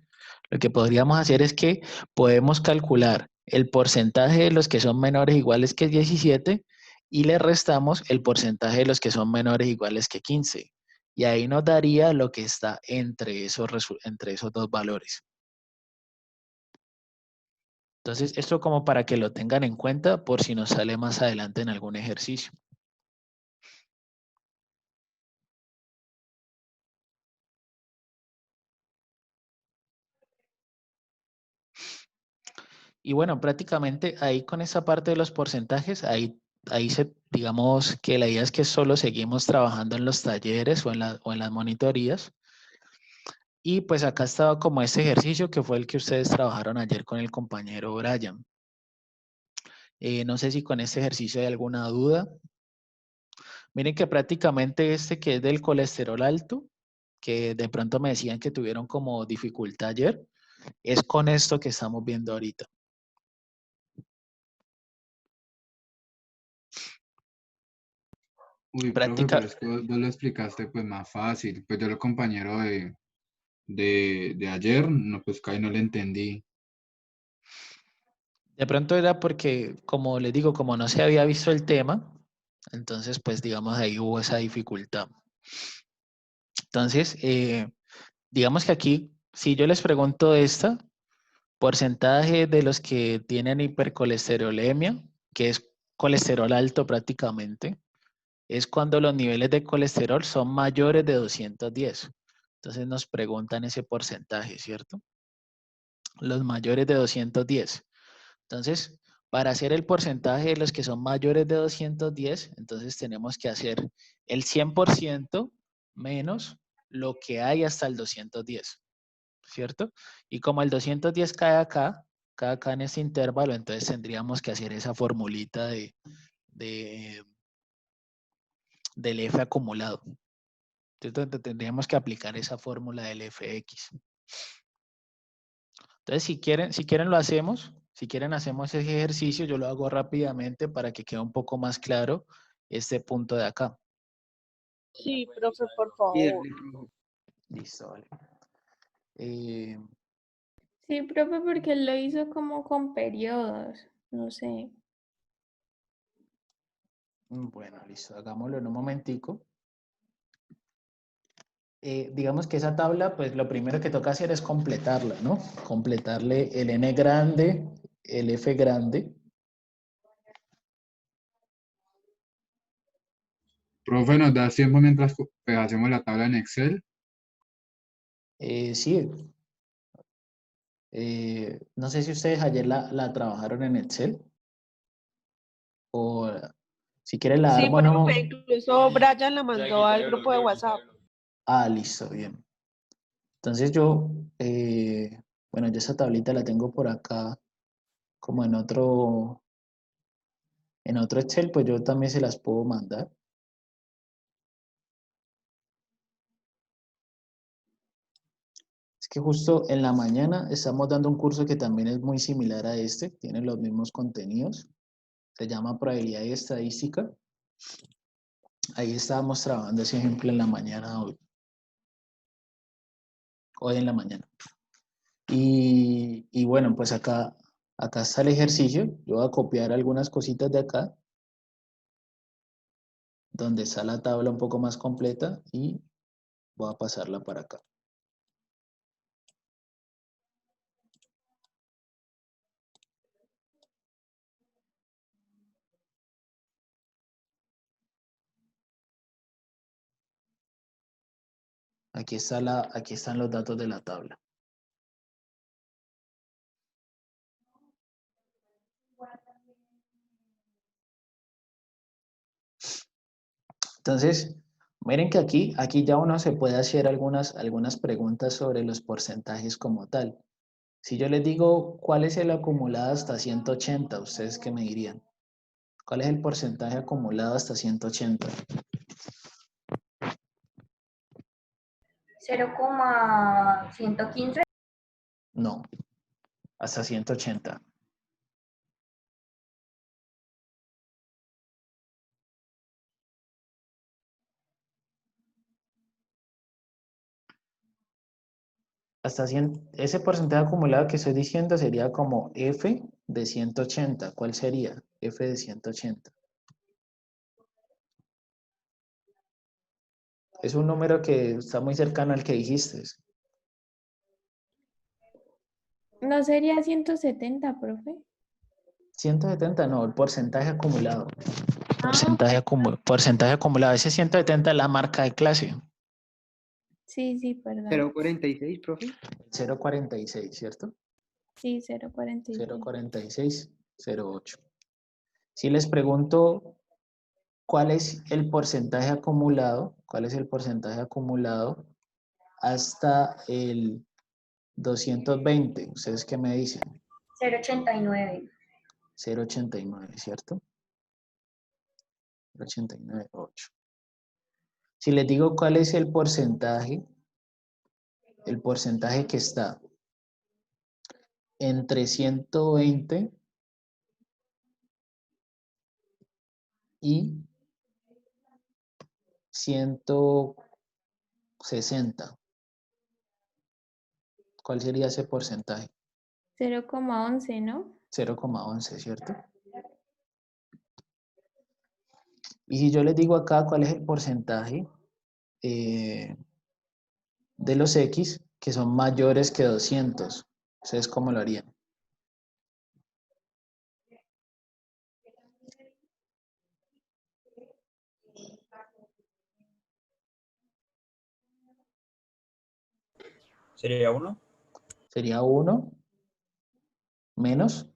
es que podemos calcular el porcentaje de los que son menores iguales que 17 y le restamos el porcentaje de los que son menores iguales que 15. Y ahí nos daría lo que está entre esos dos valores. Entonces, esto como para que lo tengan en cuenta por si nos sale más adelante en algún ejercicio. Y bueno, prácticamente ahí con esa parte de los porcentajes, ahí digamos que la idea es que solo seguimos trabajando en los talleres o en las monitorías. Y pues acá estaba como este ejercicio que fue el que ustedes trabajaron ayer con el compañero Brian. No sé si con este ejercicio hay alguna duda. Miren que prácticamente este que es del colesterol alto, que de pronto me decían que tuvieron como dificultad ayer, es con esto que estamos viendo ahorita. Uy, profe, pero es que vos lo explicaste pues más fácil. Pues yo el compañero de ayer, no, pues que ahí no le entendí. De pronto era porque, como les digo, como no se había visto el tema, entonces pues digamos ahí hubo esa dificultad. Entonces, digamos que aquí, si yo les pregunto porcentaje de los que tienen hipercolesterolemia, que es colesterol alto prácticamente, es cuando los niveles de colesterol son mayores de 210. Entonces nos preguntan ese porcentaje, ¿cierto? Los mayores de 210. Entonces, para hacer el porcentaje de los que son mayores de 210, entonces tenemos que hacer el 100% menos lo que hay hasta el 210, ¿cierto? Y como el 210 cae acá en ese intervalo, entonces tendríamos que hacer esa formulita del F acumulado. Entonces tendríamos que aplicar esa fórmula del FX. Entonces, si quieren lo hacemos. Si quieren hacemos ese ejercicio, yo lo hago rápidamente para que quede un poco más claro este punto de acá. Sí, profe, por favor. Listo, vale. Sí, profe, porque él lo hizo como con periodos, no sé. Bueno, listo, hagámoslo en un momentico. Digamos que esa tabla, pues lo primero que toca hacer es completarla, ¿no? Completarle el N grande, el F grande. Profe, ¿nos da tiempo mientras pues, hacemos la tabla en Excel? Sí. No sé si ustedes ayer la trabajaron en Excel. O si quieren la Sí, armo, no. profe, incluso Brian la mandó al grupo de WhatsApp. Ah, listo, bien. Entonces bueno, yo esa tablita la tengo por acá como en otro Excel, pues yo también se las puedo mandar. que justo en la mañana estamos dando un curso que también es muy similar a este, tiene los mismos contenidos, se llama Probabilidad y Estadística. Ahí estábamos trabajando ese ejemplo en la mañana hoy en la mañana. Y bueno, pues acá está el ejercicio. Yo voy a copiar algunas cositas de acá, donde está la tabla un poco más completa, y voy a pasarla para acá. Aquí están los datos de la tabla. Entonces, miren que aquí ya uno se puede hacer algunas preguntas sobre los porcentajes como tal. Si yo les digo, ¿cuál es el acumulado hasta 180? ¿Ustedes qué me dirían? ¿Cuál es el porcentaje acumulado hasta 180? 0,115. No, hasta 180. Hasta 100, ese porcentaje acumulado que estoy diciendo sería como F de 180. ¿Cuál sería? F de 180. Es un número que está muy cercano al que dijiste. ¿No sería 170, profe? 170, no, el porcentaje acumulado. Porcentaje acumulado. Ese 170 es la marca de clase. Sí, sí, perdón. 0,46, profe. 0,46, ¿cierto? Sí, 0,46. 0,46, 0,8. Si les pregunto cuál es el porcentaje acumulado, hasta el 220, ¿ustedes qué me dicen? 0,89. 0,89, ¿cierto? 0,89,8. Si les digo cuál es el porcentaje que está entre 120 y 160. ¿Cuál sería ese porcentaje? 0,11, ¿no? 0,11, ¿cierto? Y si yo les digo acá cuál es el porcentaje de los X que son mayores que 200, ¿ustedes cómo lo harían? ¿Sería 1? Sería 1 menos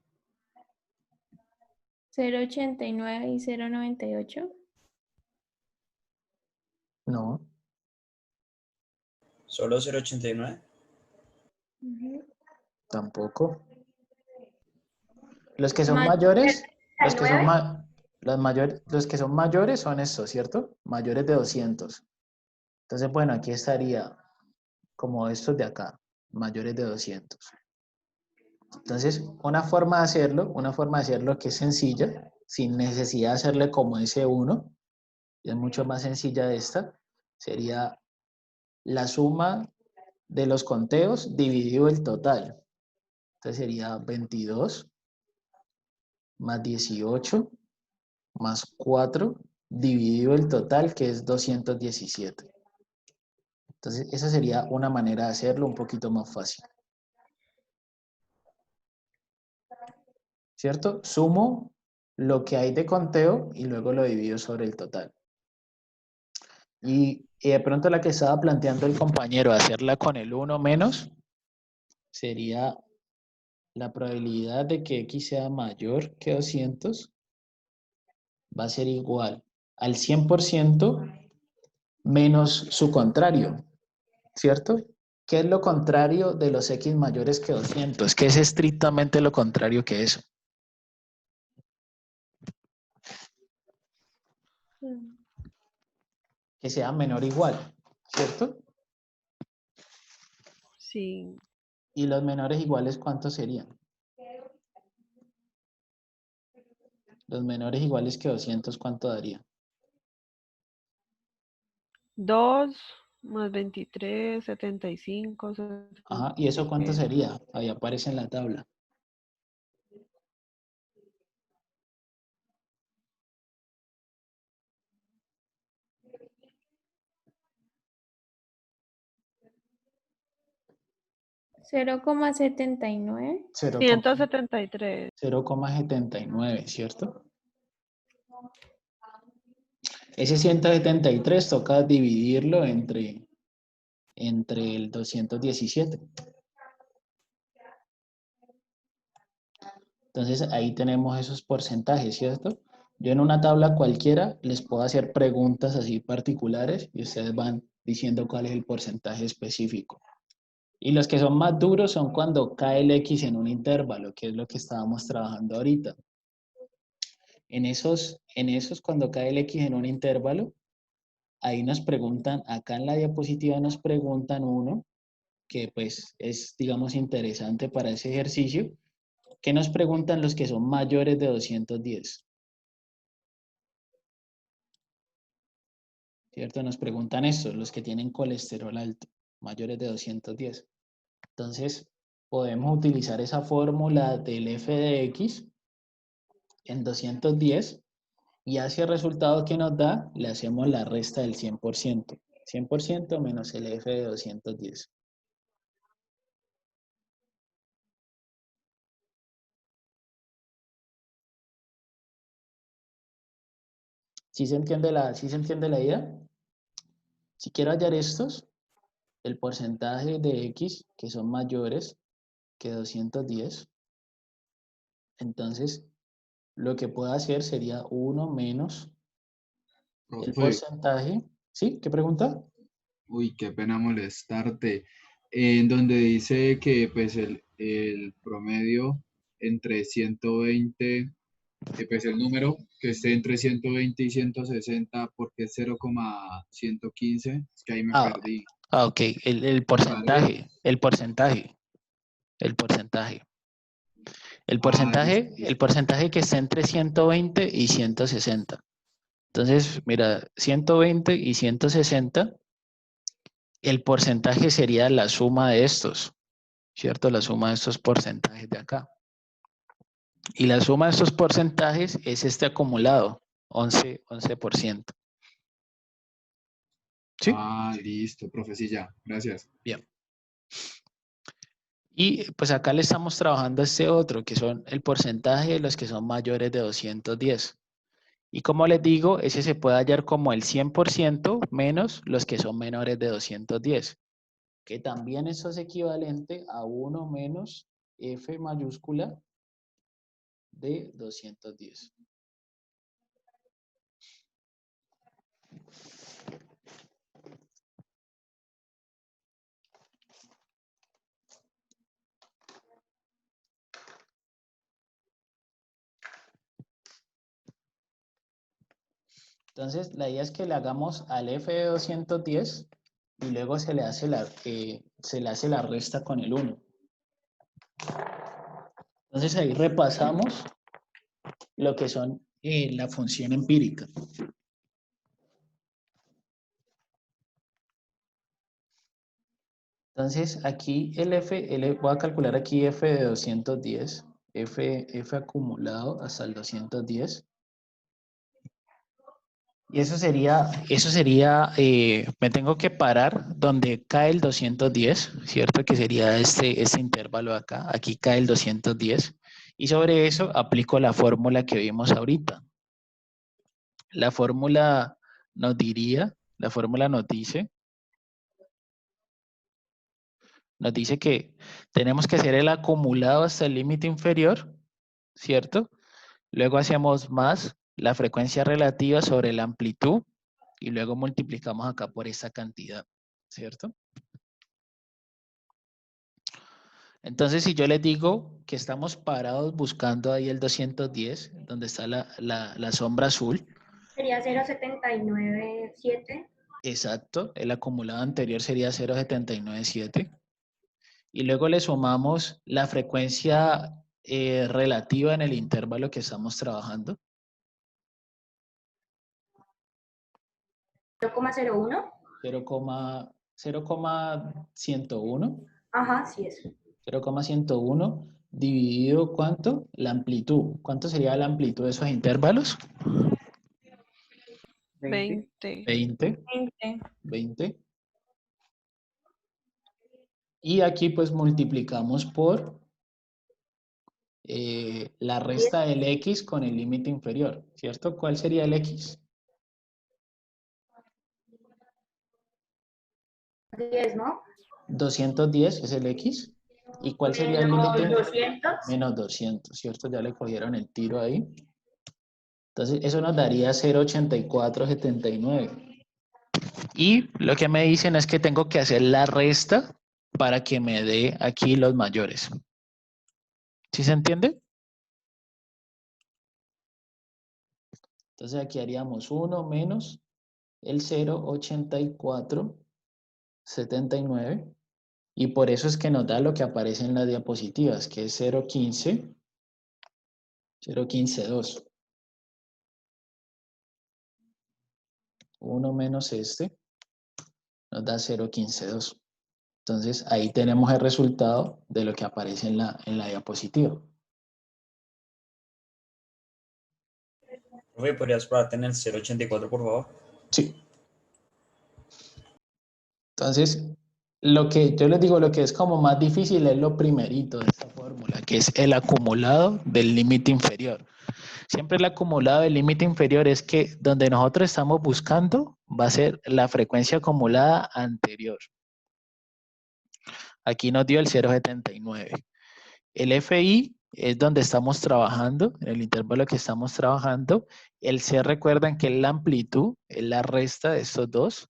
0,89 y 0,98. No. ¿Solo 0,89? Tampoco. Los que son Más mayores, los que son 39. los que son mayores son estos, ¿cierto? Mayores de 200. Entonces, bueno, aquí estaría como estos de acá, mayores de 200. Entonces, una forma de hacerlo que es sencilla, sin necesidad de hacerle como ese 1, y es mucho más sencilla esta, sería la suma de los conteos dividido el total. Entonces sería 22 más 18 más 4 dividido el total, que es 217. Entonces, esa sería una manera de hacerlo un poquito más fácil. ¿Cierto? Sumo lo que hay de conteo y luego lo divido sobre el total. Y de pronto la que estaba planteando el compañero, hacerla con el 1 menos, sería la probabilidad de que X sea mayor que 200 va a ser igual al 100% menos su contrario, ¿cierto? ¿Qué es lo contrario de los X mayores que 200? ¿Qué es estrictamente lo contrario que eso? Que sea menor o igual, ¿cierto? Sí. ¿Y los menores iguales cuántos serían? Los menores iguales que 200, ¿cuánto daría? 2 más 23, 75, Ajá, ¿y eso cuánto 77. sería? Ahí aparece en la tabla. ¿0,79? 173. 0,79, ¿cierto? Ese 173 toca dividirlo entre el 217. Entonces ahí tenemos esos porcentajes, ¿cierto? Yo en una tabla cualquiera les puedo hacer preguntas así particulares y ustedes van diciendo cuál es el porcentaje específico. Y los que son más duros son cuando cae el X en un intervalo, que es lo que estábamos trabajando ahorita. En esos cuando cae el X en un intervalo, ahí nos preguntan, acá en la diapositiva nos preguntan uno, que pues es, digamos, interesante para ese ejercicio, que nos preguntan los que son mayores de 210. ¿Cierto? Nos preguntan esto, los que tienen colesterol alto, mayores de 210. Entonces, podemos utilizar esa fórmula del f de x en 210 y hacia el resultado que nos da, le hacemos la resta del 100%. 100% menos el f de 210. ¿Sí se entiende la idea? Si quiero hallar estos, el porcentaje de x que son mayores que 210, entonces lo que puedo hacer sería 1 menos el Profe, porcentaje. ¿Sí? ¿Qué pregunta? uy, qué pena molestarte. En donde dice que pues el promedio entre 120, pues el número que esté entre 120 y 160, porque es 0,115, es que ahí me perdí. Ok, el porcentaje, el porcentaje. Listo, El porcentaje que está entre 120 y 160. Entonces, mira, 120 y 160, el porcentaje sería la suma de estos, ¿cierto? La suma de estos porcentajes de acá. Y la suma de estos porcentajes es este acumulado, 11%. ¿Sí? listo, profe, sí, ya, gracias. Bien. Y pues acá le estamos trabajando este otro, que son el porcentaje de los que son mayores de 210. Y como les digo, ese se puede hallar como el 100% menos los que son menores de 210, que también eso es equivalente a 1 menos F mayúscula de 210. Entonces, la idea es que le hagamos al F de 210 y luego se le hace la resta con el 1. Entonces, ahí repasamos lo que son la función empírica. Entonces, aquí voy a calcular aquí F de 210, F acumulado hasta el 210. Y eso sería, me tengo que parar donde cae el 210, ¿cierto? Que sería este intervalo acá. Aquí cae el 210. Y sobre eso aplico la fórmula que vimos ahorita. La fórmula nos dice que tenemos que hacer el acumulado hasta el límite inferior, ¿cierto? Luego hacemos más la frecuencia relativa sobre la amplitud y luego multiplicamos acá por esa cantidad, ¿cierto? Entonces, si yo les digo que estamos parados buscando ahí el 210, donde está la sombra azul. Sería 0,797. Exacto, el acumulado anterior sería 0,797. y luego le sumamos la frecuencia relativa en el intervalo que estamos trabajando. 0,01. 0,101. Ajá, sí, eso. 0,101 dividido, ¿cuánto? La amplitud. ¿Cuánto sería la amplitud de esos intervalos? 20. 20. 20. 20. Y aquí pues multiplicamos por la resta del x con el límite inferior, ¿cierto? ¿Cuál sería el x? 10, ¿no? 210 es el x. ¿Y cuál sería el Menos límite? 200. Menos 200, ¿cierto? Ya le cogieron el tiro ahí. Entonces, eso nos daría 0,8479. Y lo que me dicen es que tengo que hacer la resta para que me dé aquí los mayores. ¿Sí se entiende? Entonces, aquí haríamos 1 menos el 0,8479. Y por eso es que nos da lo que aparece en las diapositivas, que es 0,152. 1 menos este nos da 0,152. Entonces, ahí tenemos el resultado de lo que aparece en la diapositiva. Profe, ¿podrías probarte en el 0,84, por favor? Sí. Entonces, lo que yo les digo, lo que es como más difícil es lo primerito de esta fórmula, que es el acumulado del límite inferior. Siempre el acumulado del límite inferior es que donde nosotros estamos buscando va a ser la frecuencia acumulada anterior. Aquí nos dio el 0,79. El FI es donde estamos trabajando, en el intervalo que estamos trabajando. El C, recuerdan que es la amplitud, es la resta de estos dos.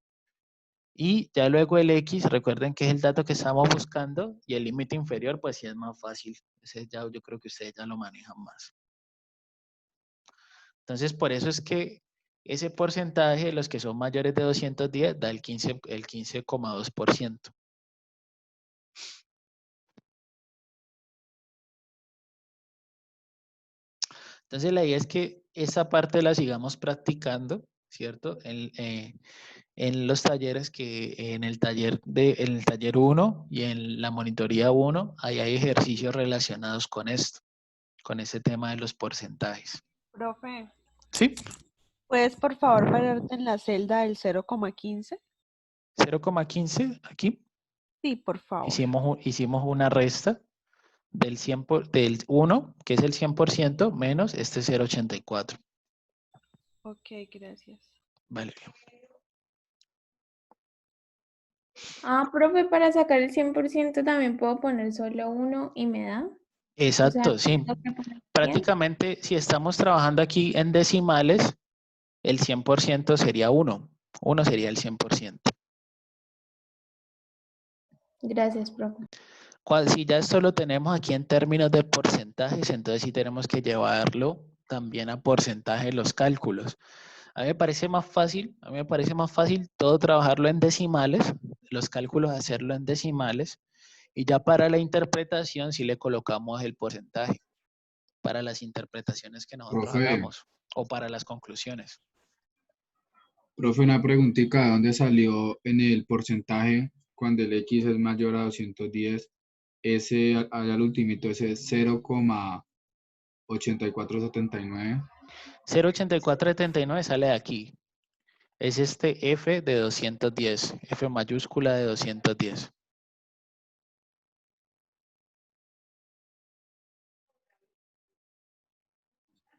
Y ya luego el X, recuerden que es el dato que estamos buscando. Y el límite inferior, pues sí es más fácil. Ese ya, yo creo que ustedes ya lo manejan más. Entonces, por eso es que ese porcentaje de los que son mayores de 210 da el 15,2%. Entonces, la idea es que esa parte la sigamos practicando, ¿cierto? En los talleres en el taller 1 y en la monitoría 1, ahí hay ejercicios relacionados con esto, con ese tema de los porcentajes. Profe, ¿Sí? ¿puedes por favor pararte en la celda del 0,15? 0,15 aquí. Sí, por favor. Hicimos una resta del 1, que es el 100%, menos este 0,84. Ok, gracias. Vale. Ah, profe, para sacar el 100% también puedo poner solo 1 y me da. Exacto, O sea, sí. tengo que poner 100. Prácticamente, si estamos trabajando aquí en decimales, el 100% sería 1. 1 sería el 100%. Gracias, profe. Si ya esto lo tenemos aquí en términos de porcentajes, entonces sí tenemos que llevarlo también a porcentaje los cálculos. A mí me parece más fácil, todo trabajarlo en decimales, los cálculos hacerlo en decimales, y ya para la interpretación sí le colocamos el porcentaje, para las interpretaciones que nosotros Profe. hagamos, o para las conclusiones. Profe, una preguntita, ¿de dónde salió en el porcentaje cuando el X es mayor a 210? Ese, allá al ultimito, ese 0,8479. 0,8479 sale de aquí. Es este F de 210, F mayúscula de 210.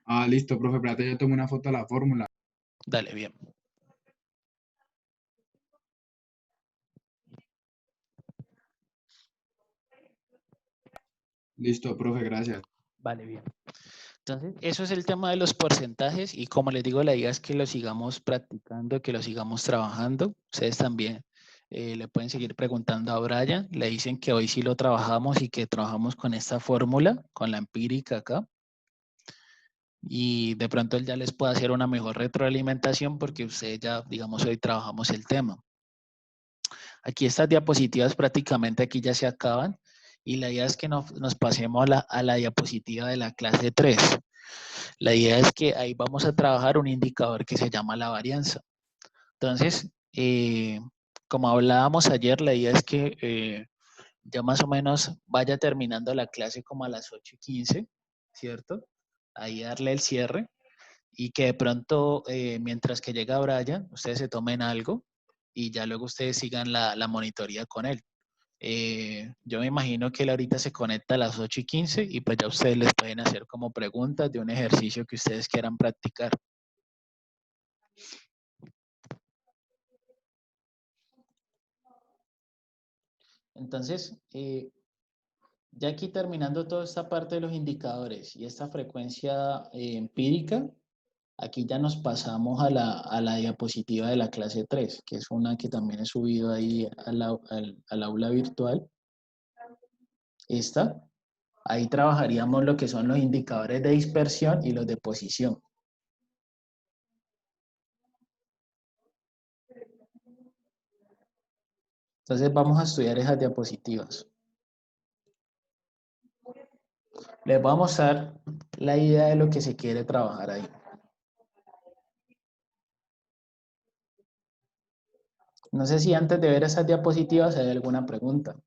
Ah, listo, profe, espérate, yo tomo una foto de la fórmula. Dale, bien. Listo, profe, gracias. Vale, bien. Entonces, eso es el tema de los porcentajes y como les digo, la idea es que lo sigamos practicando, que lo sigamos trabajando. Ustedes también le pueden seguir preguntando a Brian. Le dicen que hoy sí lo trabajamos y que trabajamos con esta fórmula, con la empírica acá. Y de pronto él ya les puede hacer una mejor retroalimentación porque ustedes ya, digamos, hoy trabajamos el tema. Aquí estas diapositivas prácticamente aquí ya se acaban. Y la idea es que nos pasemos a la diapositiva de la clase 3. La idea es que ahí vamos a trabajar un indicador que se llama la varianza. Entonces, como hablábamos ayer, la idea es que ya más o menos vaya terminando la clase como a las 8:15, ¿cierto? Ahí darle el cierre y que de pronto, mientras que llega Brian, ustedes se tomen algo y ya luego ustedes sigan la monitoría con él. Yo me imagino que él ahorita se conecta a las 8:15 y pues ya ustedes les pueden hacer como preguntas de un ejercicio que ustedes quieran practicar. Entonces, ya aquí terminando toda esta parte de los indicadores y esta frecuencia empírica, aquí ya nos pasamos a la diapositiva de la clase 3, que es una que también he subido ahí al aula virtual. Esta. Ahí trabajaríamos lo que son los indicadores de dispersión y los de posición. Entonces vamos a estudiar esas diapositivas. Les voy a mostrar la idea de lo que se quiere trabajar ahí. No sé si antes de ver esas diapositivas hay alguna pregunta.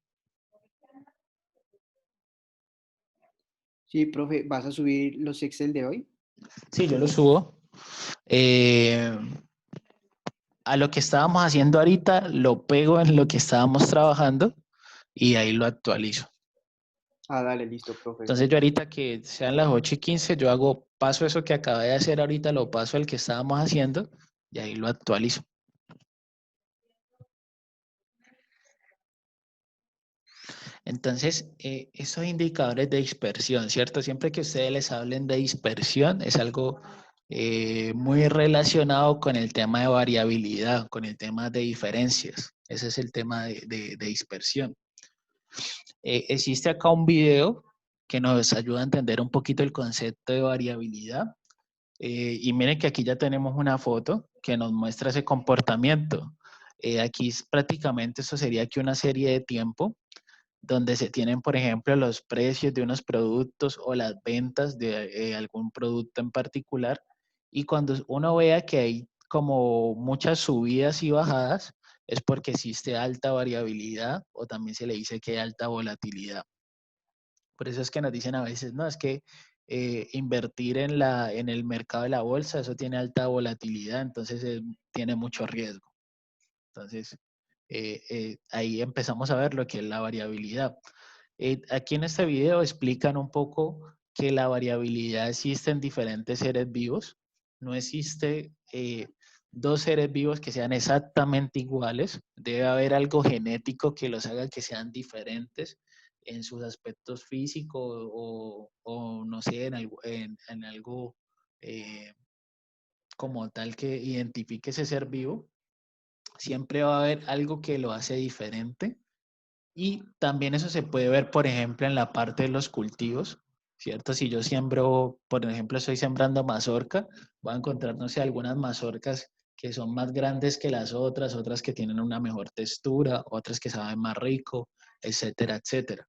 Sí, profe, ¿vas a subir los Excel de hoy? Sí, yo lo subo. A lo que estábamos haciendo ahorita, lo pego en lo que estábamos trabajando y ahí lo actualizo. Ah, dale, listo, profe. Entonces yo ahorita que sean las 8:15, yo paso eso que acabé de hacer ahorita, lo paso al que estábamos haciendo y ahí lo actualizo. Entonces, esos indicadores de dispersión, ¿cierto? Siempre que ustedes les hablen de dispersión, es algo muy relacionado con el tema de variabilidad, con el tema de diferencias. Ese es el tema de dispersión. Existe acá un video que nos ayuda a entender un poquito el concepto de variabilidad. Y miren que aquí ya tenemos una foto que nos muestra ese comportamiento. Aquí prácticamente eso sería aquí una serie de tiempo donde se tienen, por ejemplo, los precios de unos productos o las ventas de algún producto en particular. Y cuando uno vea que hay como muchas subidas y bajadas, es porque existe alta variabilidad o también se le dice que hay alta volatilidad. Por eso es que nos dicen a veces, no, es que invertir en el mercado de la bolsa, eso tiene alta volatilidad, entonces tiene mucho riesgo. Entonces, ahí empezamos a ver lo que es la variabilidad. Aquí en este video explican un poco que la variabilidad existe en diferentes seres vivos. No existe dos seres vivos que sean exactamente iguales. Debe haber algo genético que los haga que sean diferentes en sus aspectos físicos o no sé, en algo como tal que identifique ese ser vivo. Siempre va a haber algo que lo hace diferente y también eso se puede ver, por ejemplo, en la parte de los cultivos, ¿cierto? Si yo siembro, por ejemplo, estoy sembrando mazorca, voy a encontrar, no sé, algunas mazorcas que son más grandes que las otras, otras que tienen una mejor textura, otras que saben más rico, etcétera, etcétera.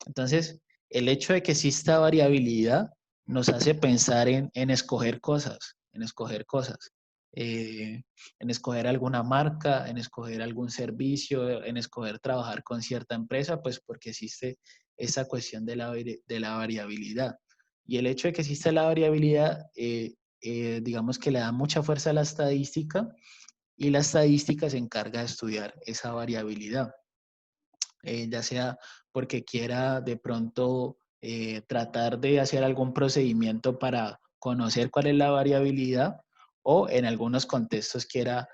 Entonces, el hecho de que exista variabilidad nos hace pensar en escoger cosas, en escoger cosas. En escoger alguna marca, en escoger algún servicio, en escoger trabajar con cierta empresa, pues porque existe esa cuestión de la variabilidad. Y el hecho de que exista la variabilidad, digamos que le da mucha fuerza a la estadística y la estadística se encarga de estudiar esa variabilidad. Ya sea porque quiera de pronto tratar de hacer algún procedimiento para conocer cuál es la variabilidad o en algunos contextos quiera,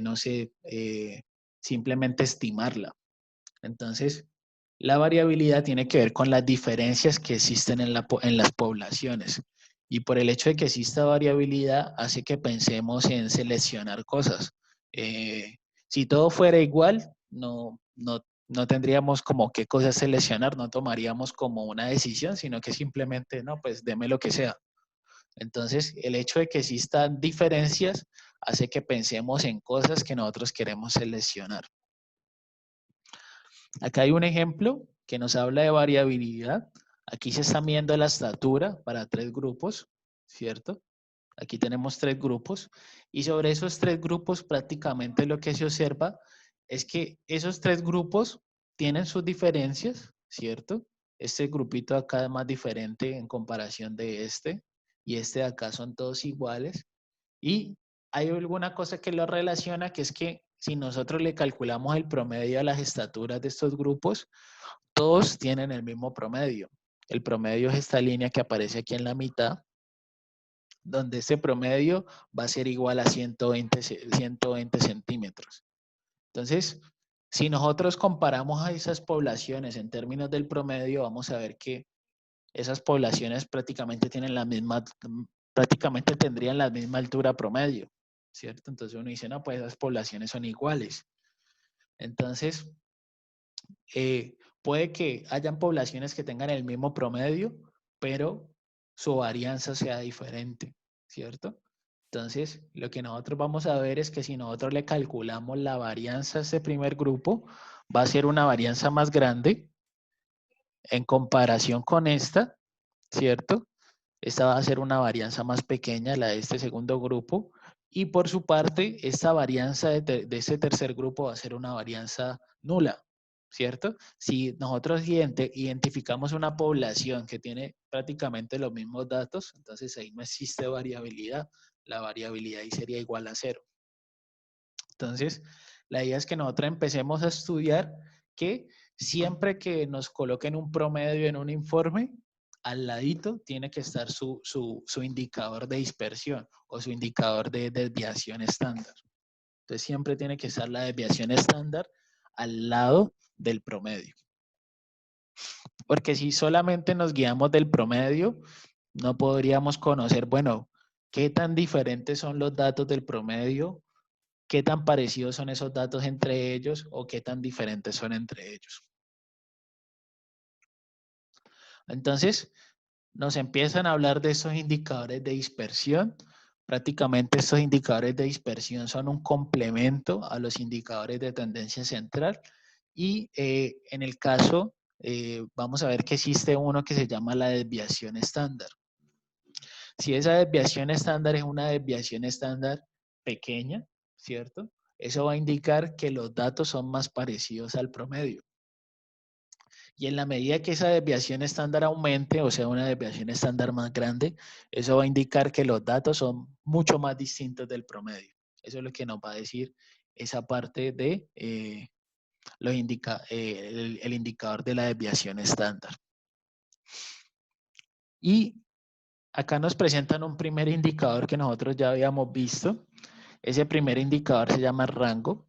no sé, simplemente estimarla. Entonces, la variabilidad tiene que ver con las diferencias que existen en las poblaciones. Y por el hecho de que exista variabilidad, hace que pensemos en seleccionar cosas. Si todo fuera igual, no tendríamos como qué cosas seleccionar, no tomaríamos como una decisión, sino que simplemente, no, pues deme lo que sea. Entonces, el hecho de que existan diferencias hace que pensemos en cosas que nosotros queremos seleccionar. Acá hay un ejemplo que nos habla de variabilidad. Aquí se está midiendo la estatura para 3 grupos, ¿cierto? Aquí tenemos 3 grupos y sobre esos 3 grupos prácticamente lo que se observa es que esos 3 grupos tienen sus diferencias, ¿cierto? Este grupito acá es más diferente en comparación de este y este de acá son todos iguales. Y hay alguna cosa que lo relaciona, que es que si nosotros le calculamos el promedio a las estaturas de estos grupos, todos tienen el mismo promedio. El promedio es esta línea que aparece aquí en la mitad, donde este promedio va a ser igual a 120 centímetros. Entonces, si nosotros comparamos a esas poblaciones en términos del promedio, vamos a ver que esas poblaciones prácticamente tienen la misma, prácticamente tendrían la misma altura promedio, ¿cierto? Entonces uno dice, no, pues esas poblaciones son iguales. Entonces, puede que hayan poblaciones que tengan el mismo promedio, pero su varianza sea diferente, ¿cierto? Entonces, lo que nosotros vamos a ver es que si nosotros le calculamos la varianza a este primer grupo, va a ser una varianza más grande en comparación con esta, ¿cierto? Esta va a ser una varianza más pequeña, la de este segundo grupo, y por su parte, esta varianza de este tercer grupo va a ser una varianza nula, ¿cierto? Si nosotros identificamos una población que tiene prácticamente los mismos datos, entonces ahí no existe variabilidad. La variabilidad ahí sería igual a 0. Entonces, la idea es que nosotros empecemos a estudiar que siempre que nos coloquen un promedio en un informe, al ladito tiene que estar su indicador de dispersión o su indicador de desviación estándar. Entonces, siempre tiene que estar la desviación estándar al lado del promedio. Porque si solamente nos guiamos del promedio, no podríamos conocer, bueno, qué tan diferentes son los datos del promedio, qué tan parecidos son esos datos entre ellos o qué tan diferentes son entre ellos. Entonces, nos empiezan a hablar de esos indicadores de dispersión. Prácticamente estos indicadores de dispersión son un complemento a los indicadores de tendencia central y en el caso vamos a ver que existe uno que se llama la desviación estándar. Si esa desviación estándar es una desviación estándar pequeña, ¿cierto? Eso va a indicar que los datos son más parecidos al promedio. Y en la medida que esa desviación estándar aumente, o sea, una desviación estándar más grande, eso va a indicar que los datos son mucho más distintos del promedio. Eso es lo que nos va a decir esa parte de el indicador de la desviación estándar. Y acá nos presentan un primer indicador que nosotros ya habíamos visto. Ese primer indicador se llama rango.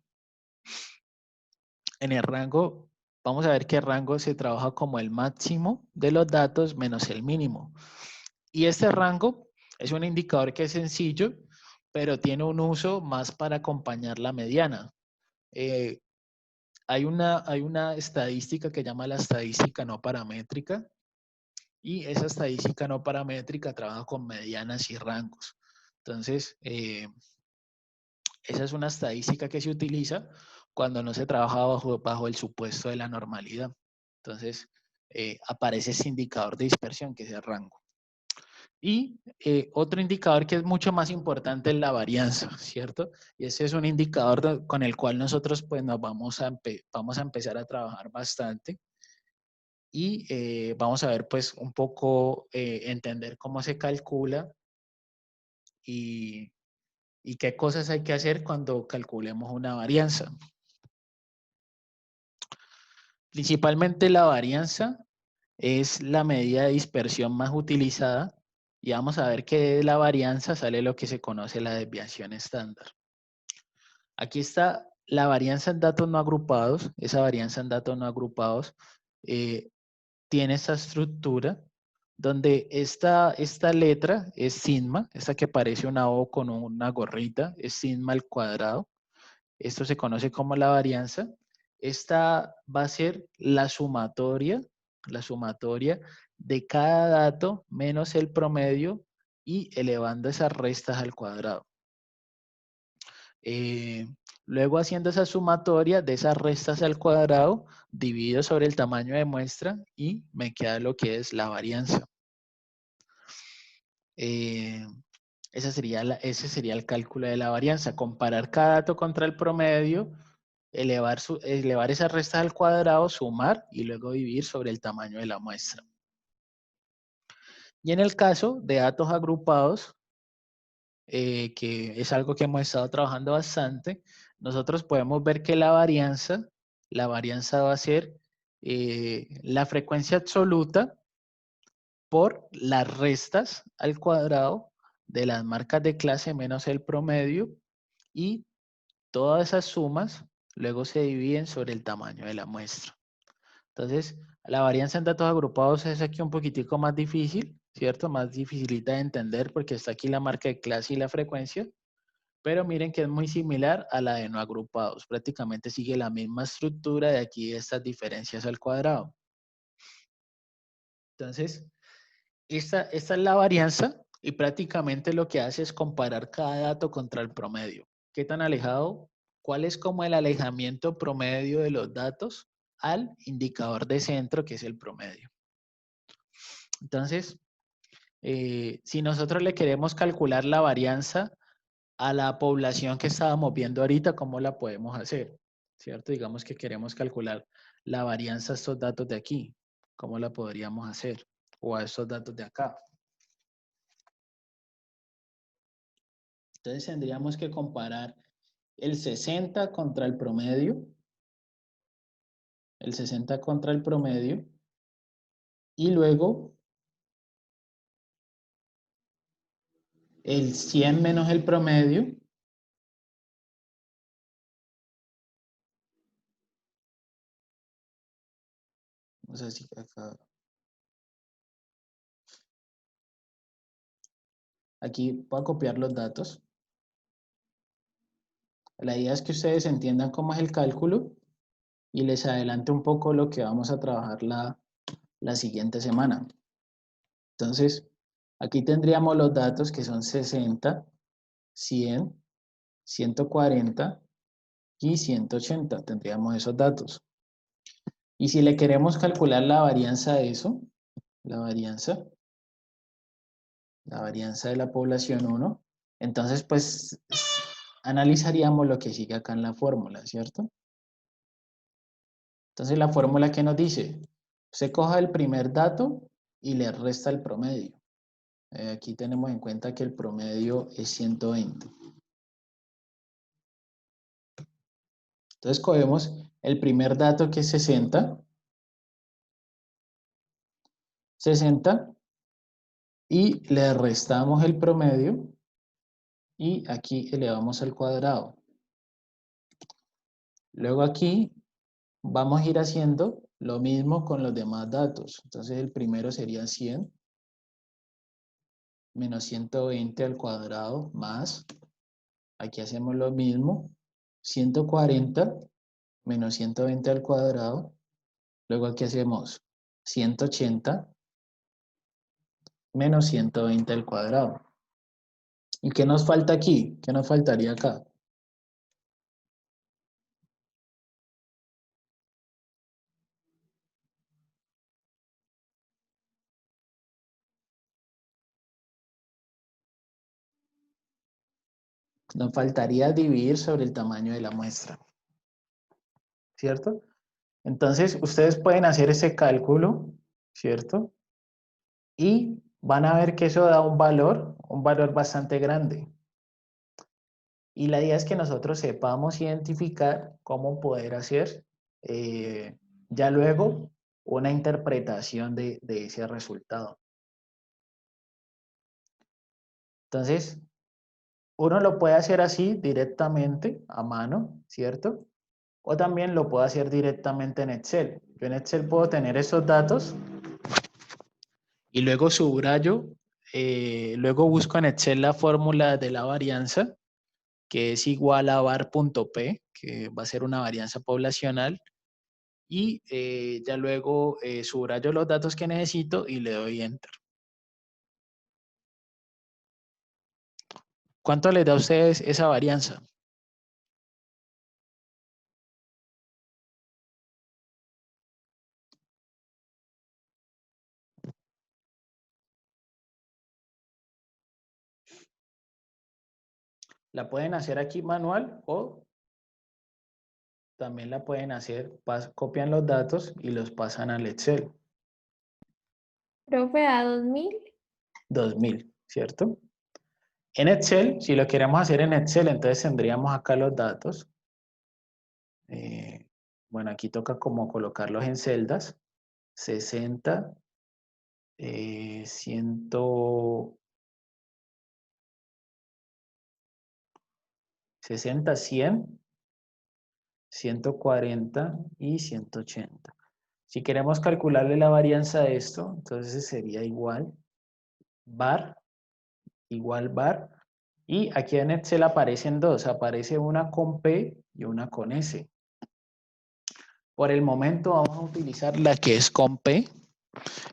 En el rango, vamos a ver que el rango se trabaja como el máximo de los datos menos el mínimo. Y este rango es un indicador que es sencillo, pero tiene un uso más para acompañar la mediana. Hay una estadística que llama la estadística no paramétrica, y esa estadística no paramétrica trabaja con medianas y rangos. Entonces, esa es una estadística que se utiliza cuando no se trabaja bajo el supuesto de la normalidad. Entonces, aparece ese indicador de dispersión, que es el rango. Y otro indicador que es mucho más importante es la varianza, ¿cierto? Y ese es un indicador con el cual nosotros pues nos vamos a empezar a trabajar bastante. Y vamos a ver pues un poco, entender cómo se calcula y qué cosas hay que hacer cuando calculemos una varianza. Principalmente la varianza es la medida de dispersión más utilizada y vamos a ver que de la varianza sale lo que se conoce la desviación estándar. Aquí está la varianza en datos no agrupados. Esa varianza en datos no agrupados tiene esta estructura donde esta letra es sigma, esta que parece una O con una gorrita, es sigma al cuadrado. Esto se conoce como la varianza. Esta va a ser la sumatoria de cada dato menos el promedio y elevando esas restas al cuadrado. Luego haciendo esa sumatoria de esas restas al cuadrado, divido sobre el tamaño de muestra y me queda lo que es la varianza. Ese sería el cálculo de la varianza. Comparar cada dato contra el promedio, elevar esas restas al cuadrado, sumar y luego dividir sobre el tamaño de la muestra. Y en el caso de datos agrupados, que es algo que hemos estado trabajando bastante, nosotros podemos ver que la varianza va a ser la frecuencia absoluta por las restas al cuadrado de las marcas de clase menos el promedio, y todas esas sumas luego se dividen sobre el tamaño de la muestra. Entonces, la varianza en datos agrupados es aquí un poquitico más difícil, ¿cierto? Más dificilita de entender porque está aquí la marca de clase y la frecuencia, pero miren que es muy similar a la de no agrupados. Prácticamente sigue la misma estructura de aquí, estas diferencias al cuadrado. Entonces, esta es la varianza y prácticamente lo que hace es comparar cada dato contra el promedio. ¿Qué tan alejado? ¿Cuál es como el alejamiento promedio de los datos al indicador de centro, que es el promedio? Entonces, si nosotros le queremos calcular la varianza a la población que estábamos viendo ahorita, ¿cómo la podemos hacer? ¿Cierto? Digamos que queremos calcular la varianza a estos datos de aquí. ¿Cómo la podríamos hacer? O a estos datos de acá. Entonces tendríamos que comparar el 60 contra el promedio. El 60 contra el promedio. Y luego el 100 menos el promedio. No sé si acá. Aquí voy a copiar los datos. La idea es que ustedes entiendan cómo es el cálculo y les adelanto un poco lo que vamos a trabajar la siguiente semana. Entonces, aquí tendríamos los datos que son 60, 100, 140 y 180. Tendríamos esos datos. Y si le queremos calcular la varianza de eso, la varianza de la población 1, entonces pues analizaríamos lo que sigue acá en la fórmula, ¿cierto? Entonces la fórmula que nos dice, se coja el primer dato y le resta el promedio. Aquí tenemos en cuenta que el promedio es 120. Entonces cogemos el primer dato que es 60. 60 y le restamos el promedio y aquí elevamos al cuadrado. Luego aquí vamos a ir haciendo lo mismo con los demás datos. Entonces el primero sería 100 menos 120 al cuadrado más, aquí hacemos lo mismo, 140 menos 120 al cuadrado. Luego aquí hacemos 180 menos 120 al cuadrado. ¿Y qué nos falta aquí? ¿Qué nos faltaría acá? Nos faltaría dividir sobre el tamaño de la muestra. ¿Cierto? Entonces, ustedes pueden hacer ese cálculo, ¿cierto? Y van a ver que eso da un valor bastante grande. Y la idea es que nosotros sepamos identificar cómo poder hacer ya luego una interpretación de ese resultado. Entonces, uno lo puede hacer así directamente a mano, ¿cierto? O también lo puedo hacer directamente en Excel. Yo en Excel puedo tener esos datos y luego subrayo, luego busco en Excel la fórmula de la varianza, que es igual a var.p, que va a ser una varianza poblacional, y ya luego subrayo los datos que necesito y le doy Enter. ¿Cuánto les da a ustedes esa varianza? La pueden hacer aquí manual o también la pueden hacer, copian los datos y los pasan al Excel. Profe, ¿a 2000? 2000, ¿cierto? En Excel, si lo queremos hacer en Excel, entonces tendríamos acá los datos. Bueno, aquí toca como colocarlos en celdas. 60, 100, 60, 100, 140 y 180. Si queremos calcularle la varianza de esto, entonces sería igual var, igual var. Y aquí en Excel aparecen dos, aparece una con P y una con S. Por el momento vamos a utilizar la que es con P,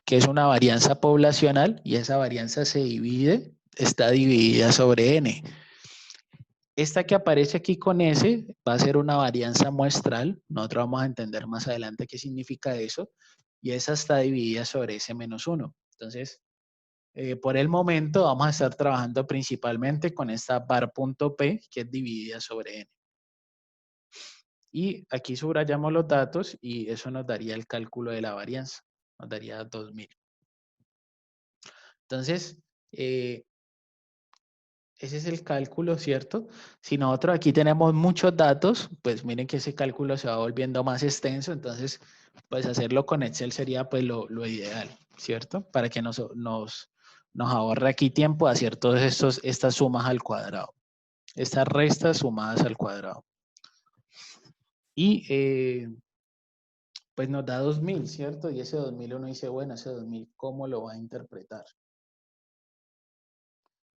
que es una varianza poblacional, y esa varianza se divide, está dividida sobre N. Esta que aparece aquí con S va a ser una varianza muestral. Nosotros vamos a entender más adelante qué significa eso. Y esa está dividida sobre S-1. Entonces, por el momento vamos a estar trabajando principalmente con esta var.p, que es dividida sobre N. Y aquí subrayamos los datos y eso nos daría el cálculo de la varianza. Nos daría 2000. Entonces, ese es el cálculo, ¿cierto? Si nosotros aquí tenemos muchos datos, pues miren que ese cálculo se va volviendo más extenso, entonces, pues hacerlo con Excel sería pues lo ideal, ¿cierto? Para que nos ahorre aquí tiempo de hacer todas estas sumas al cuadrado, estas restas sumadas al cuadrado. Y pues nos da 2000, ¿cierto? Y ese 2000 uno dice, bueno, ese 2000, ¿cómo lo va a interpretar?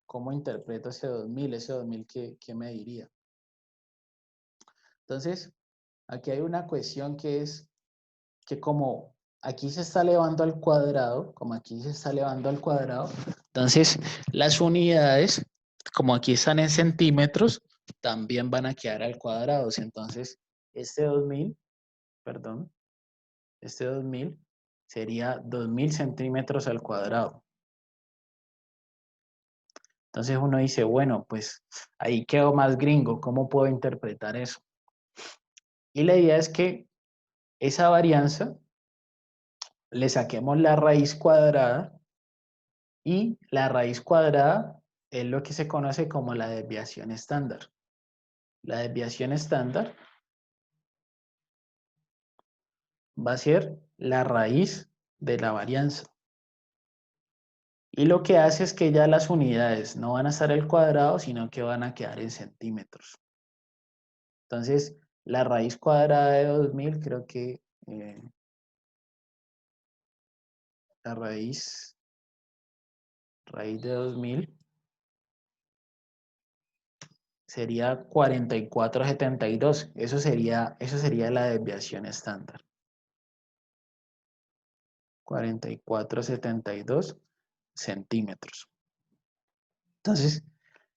¿Cómo interpreto ese 2000? Ese 2000, ¿qué me diría? Entonces, aquí hay una cuestión que es que como aquí se está elevando al cuadrado, entonces las unidades, como aquí están en centímetros, también van a quedar al cuadrado. Entonces, este 2000 sería 2000 centímetros al cuadrado. Entonces uno dice, bueno, pues ahí quedo más gringo, ¿cómo puedo interpretar eso? Y la idea es que esa varianza le saquemos la raíz cuadrada y la raíz cuadrada es lo que se conoce como la desviación estándar. La desviación estándar va a ser la raíz de la varianza. Y lo que hace es que ya las unidades no van a estar al cuadrado, sino que van a quedar en centímetros. Entonces, la raíz cuadrada de 2000, creo que la raíz de 2000 sería 4472. Eso sería la desviación estándar. 4472 centímetros. Entonces,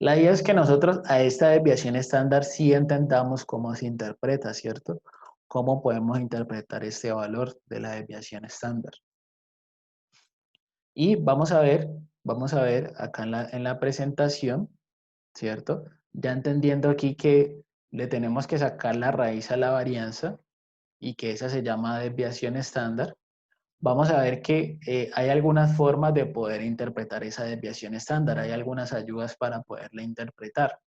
la idea es que nosotros a esta desviación estándar sí entendamos cómo se interpreta, ¿cierto? Cómo podemos interpretar este valor de la desviación estándar. Y vamos a ver acá en la presentación, ¿cierto? Ya entendiendo aquí que le tenemos que sacar la raíz a la varianza y que esa se llama desviación estándar. Vamos a ver que hay algunas formas de poder interpretar esa desviación estándar. Hay algunas ayudas para poderla interpretar.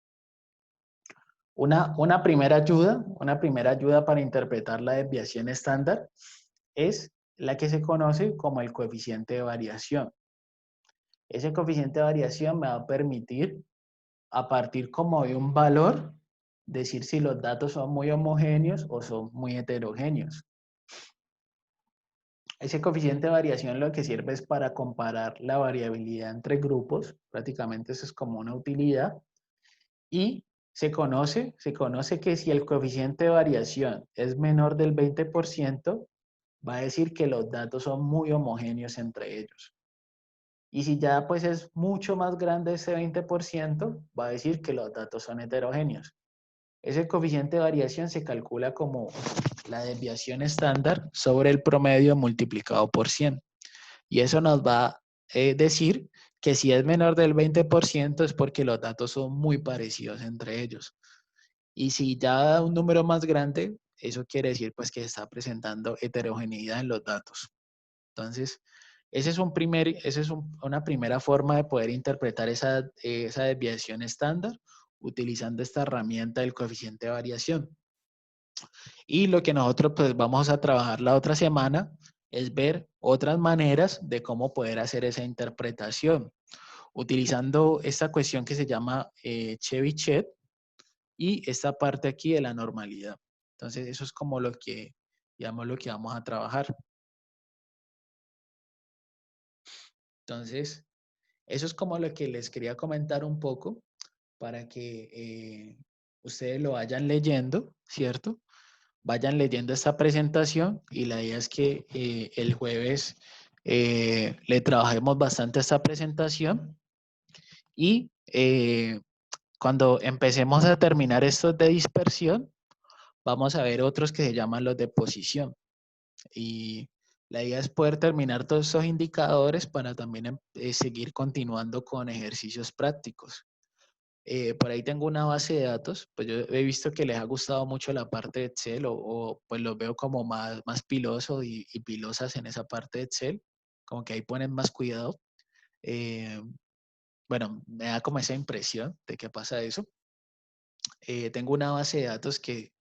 Una primera ayuda para interpretar la desviación estándar es la que se conoce como el coeficiente de variación. Ese coeficiente de variación me va a permitir, a partir como de un valor, decir si los datos son muy homogéneos o son muy heterogéneos. Ese coeficiente de variación lo que sirve es para comparar la variabilidad entre grupos, prácticamente eso es como una utilidad, y se conoce que si el coeficiente de variación es menor del 20%, va a decir que los datos son muy homogéneos entre ellos. Y si ya pues es mucho más grande ese 20%, va a decir que los datos son heterogéneos. Ese coeficiente de variación se calcula como la desviación estándar sobre el promedio multiplicado por 100. Y eso nos va a decir que si es menor del 20% es porque los datos son muy parecidos entre ellos. Y si ya da un número más grande, eso quiere decir pues que se está presentando heterogeneidad en los datos. Entonces, esa es una primera forma de poder interpretar esa desviación estándar utilizando esta herramienta del coeficiente de variación. Y lo que nosotros pues vamos a trabajar la otra semana es ver otras maneras de cómo poder hacer esa interpretación, utilizando esta cuestión que se llama Chebyshev y esta parte aquí de la normalidad. Entonces, eso es como lo que, digamos, lo que vamos a trabajar. Entonces, eso es como lo que les quería comentar un poco para que ustedes lo vayan leyendo, ¿cierto? Vayan leyendo esta presentación y la idea es que el jueves le trabajemos bastante esta presentación y cuando empecemos a terminar estos de dispersión, vamos a ver otros que se llaman los de posición. Y la idea es poder terminar todos estos indicadores para también seguir continuando con ejercicios prácticos. Por ahí tengo una base de datos, pues yo he visto que les ha gustado mucho la parte de Excel o pues los veo como más pilosos y pilosas en esa parte de Excel, como que ahí ponen más cuidado. Bueno, me da como esa impresión de que pasa eso. Tengo una base de datos que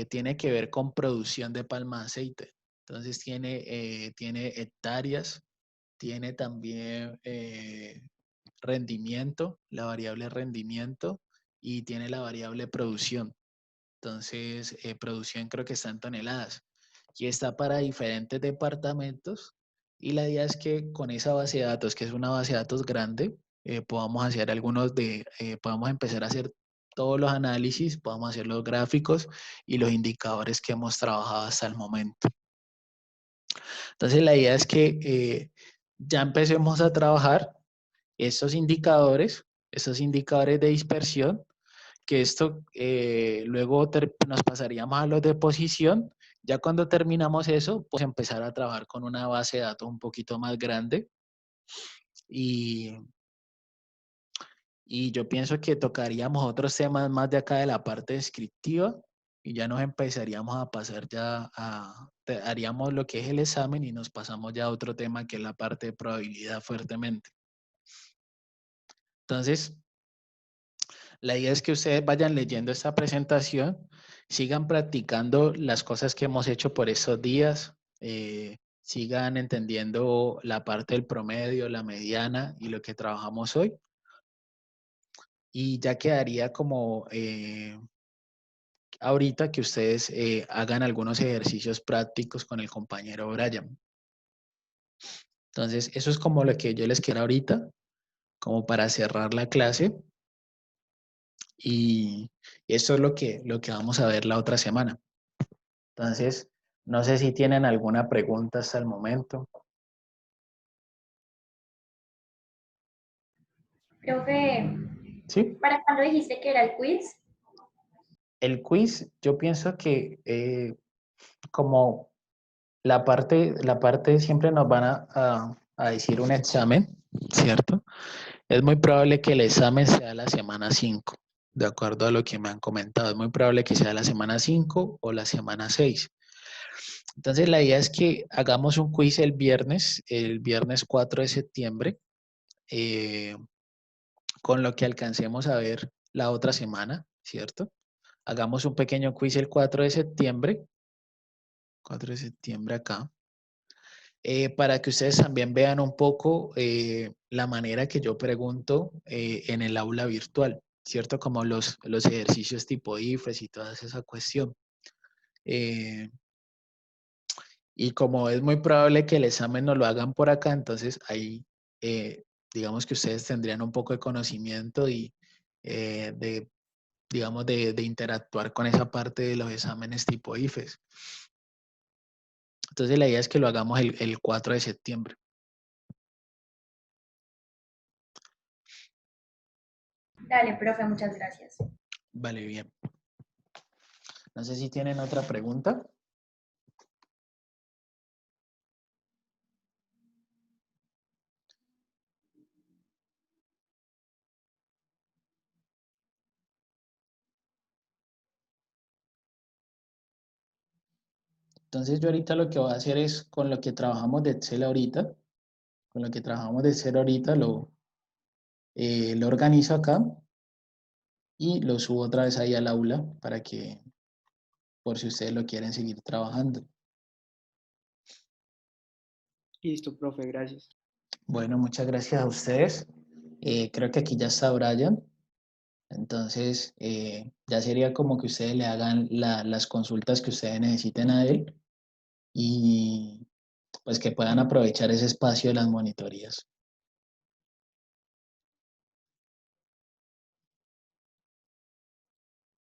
tiene que ver con producción de palma de aceite. Entonces tiene hectáreas, tiene también rendimiento, la variable rendimiento y tiene la variable producción. Entonces, producción creo que está en toneladas y está para diferentes departamentos y la idea es que con esa base de datos, que es una base de datos grande, podamos hacer podamos empezar a hacer todos los análisis, podamos hacer los gráficos y los indicadores que hemos trabajado hasta el momento. Entonces, la idea es que ya empecemos a trabajar estos indicadores de dispersión, que esto luego nos pasaríamos a los de posición. Ya cuando terminamos eso, pues empezar a trabajar con una base de datos un poquito más grande. Y yo pienso que tocaríamos otros temas más de acá de la parte descriptiva y ya nos empezaríamos a pasar haríamos lo que es el examen y nos pasamos ya a otro tema que es la parte de probabilidad fuertemente. Entonces, la idea es que ustedes vayan leyendo esta presentación, sigan practicando las cosas que hemos hecho por estos días, sigan entendiendo la parte del promedio, la mediana y lo que trabajamos hoy. Y ya quedaría como ahorita que ustedes hagan algunos ejercicios prácticos con el compañero Brian. Entonces, eso es como lo que yo les quiero ahorita, como para cerrar la clase. Y eso es lo que vamos a ver la otra semana. Entonces, no sé si tienen alguna pregunta hasta el momento. Profe, ¿Sí? ¿para cuándo dijiste que era el quiz? El quiz, yo pienso que como la parte siempre nos van a decir un examen, ¿cierto? Es muy probable que el examen sea la semana 5, de acuerdo a lo que me han comentado. Es muy probable que sea la semana 5 o la semana 6. Entonces, la idea es que hagamos un quiz el viernes 4 de septiembre, con lo que alcancemos a ver la otra semana, ¿cierto? Hagamos un pequeño quiz el 4 de septiembre. 4 de septiembre acá. Para que ustedes también vean un poco la manera que yo pregunto en el aula virtual, ¿cierto? Como los ejercicios tipo IFES y toda esa cuestión. Y como es muy probable que el examen no lo hagan por acá, entonces ahí digamos que ustedes tendrían un poco de conocimiento y digamos, de interactuar con esa parte de los exámenes tipo IFES. Entonces la idea es que lo hagamos el 4 de septiembre. Dale, profe, muchas gracias. Vale, bien. No sé si tienen otra pregunta. Entonces yo ahorita lo que voy a hacer es, con lo que trabajamos de Excel ahorita, lo organizo acá y lo subo otra vez ahí al aula para que, por si ustedes lo quieren seguir trabajando. Listo, profe, gracias. Bueno, muchas gracias a ustedes. Creo que aquí ya está Brian. Entonces, ya sería como que ustedes le hagan las consultas que ustedes necesiten a él y pues que puedan aprovechar ese espacio de las monitorías.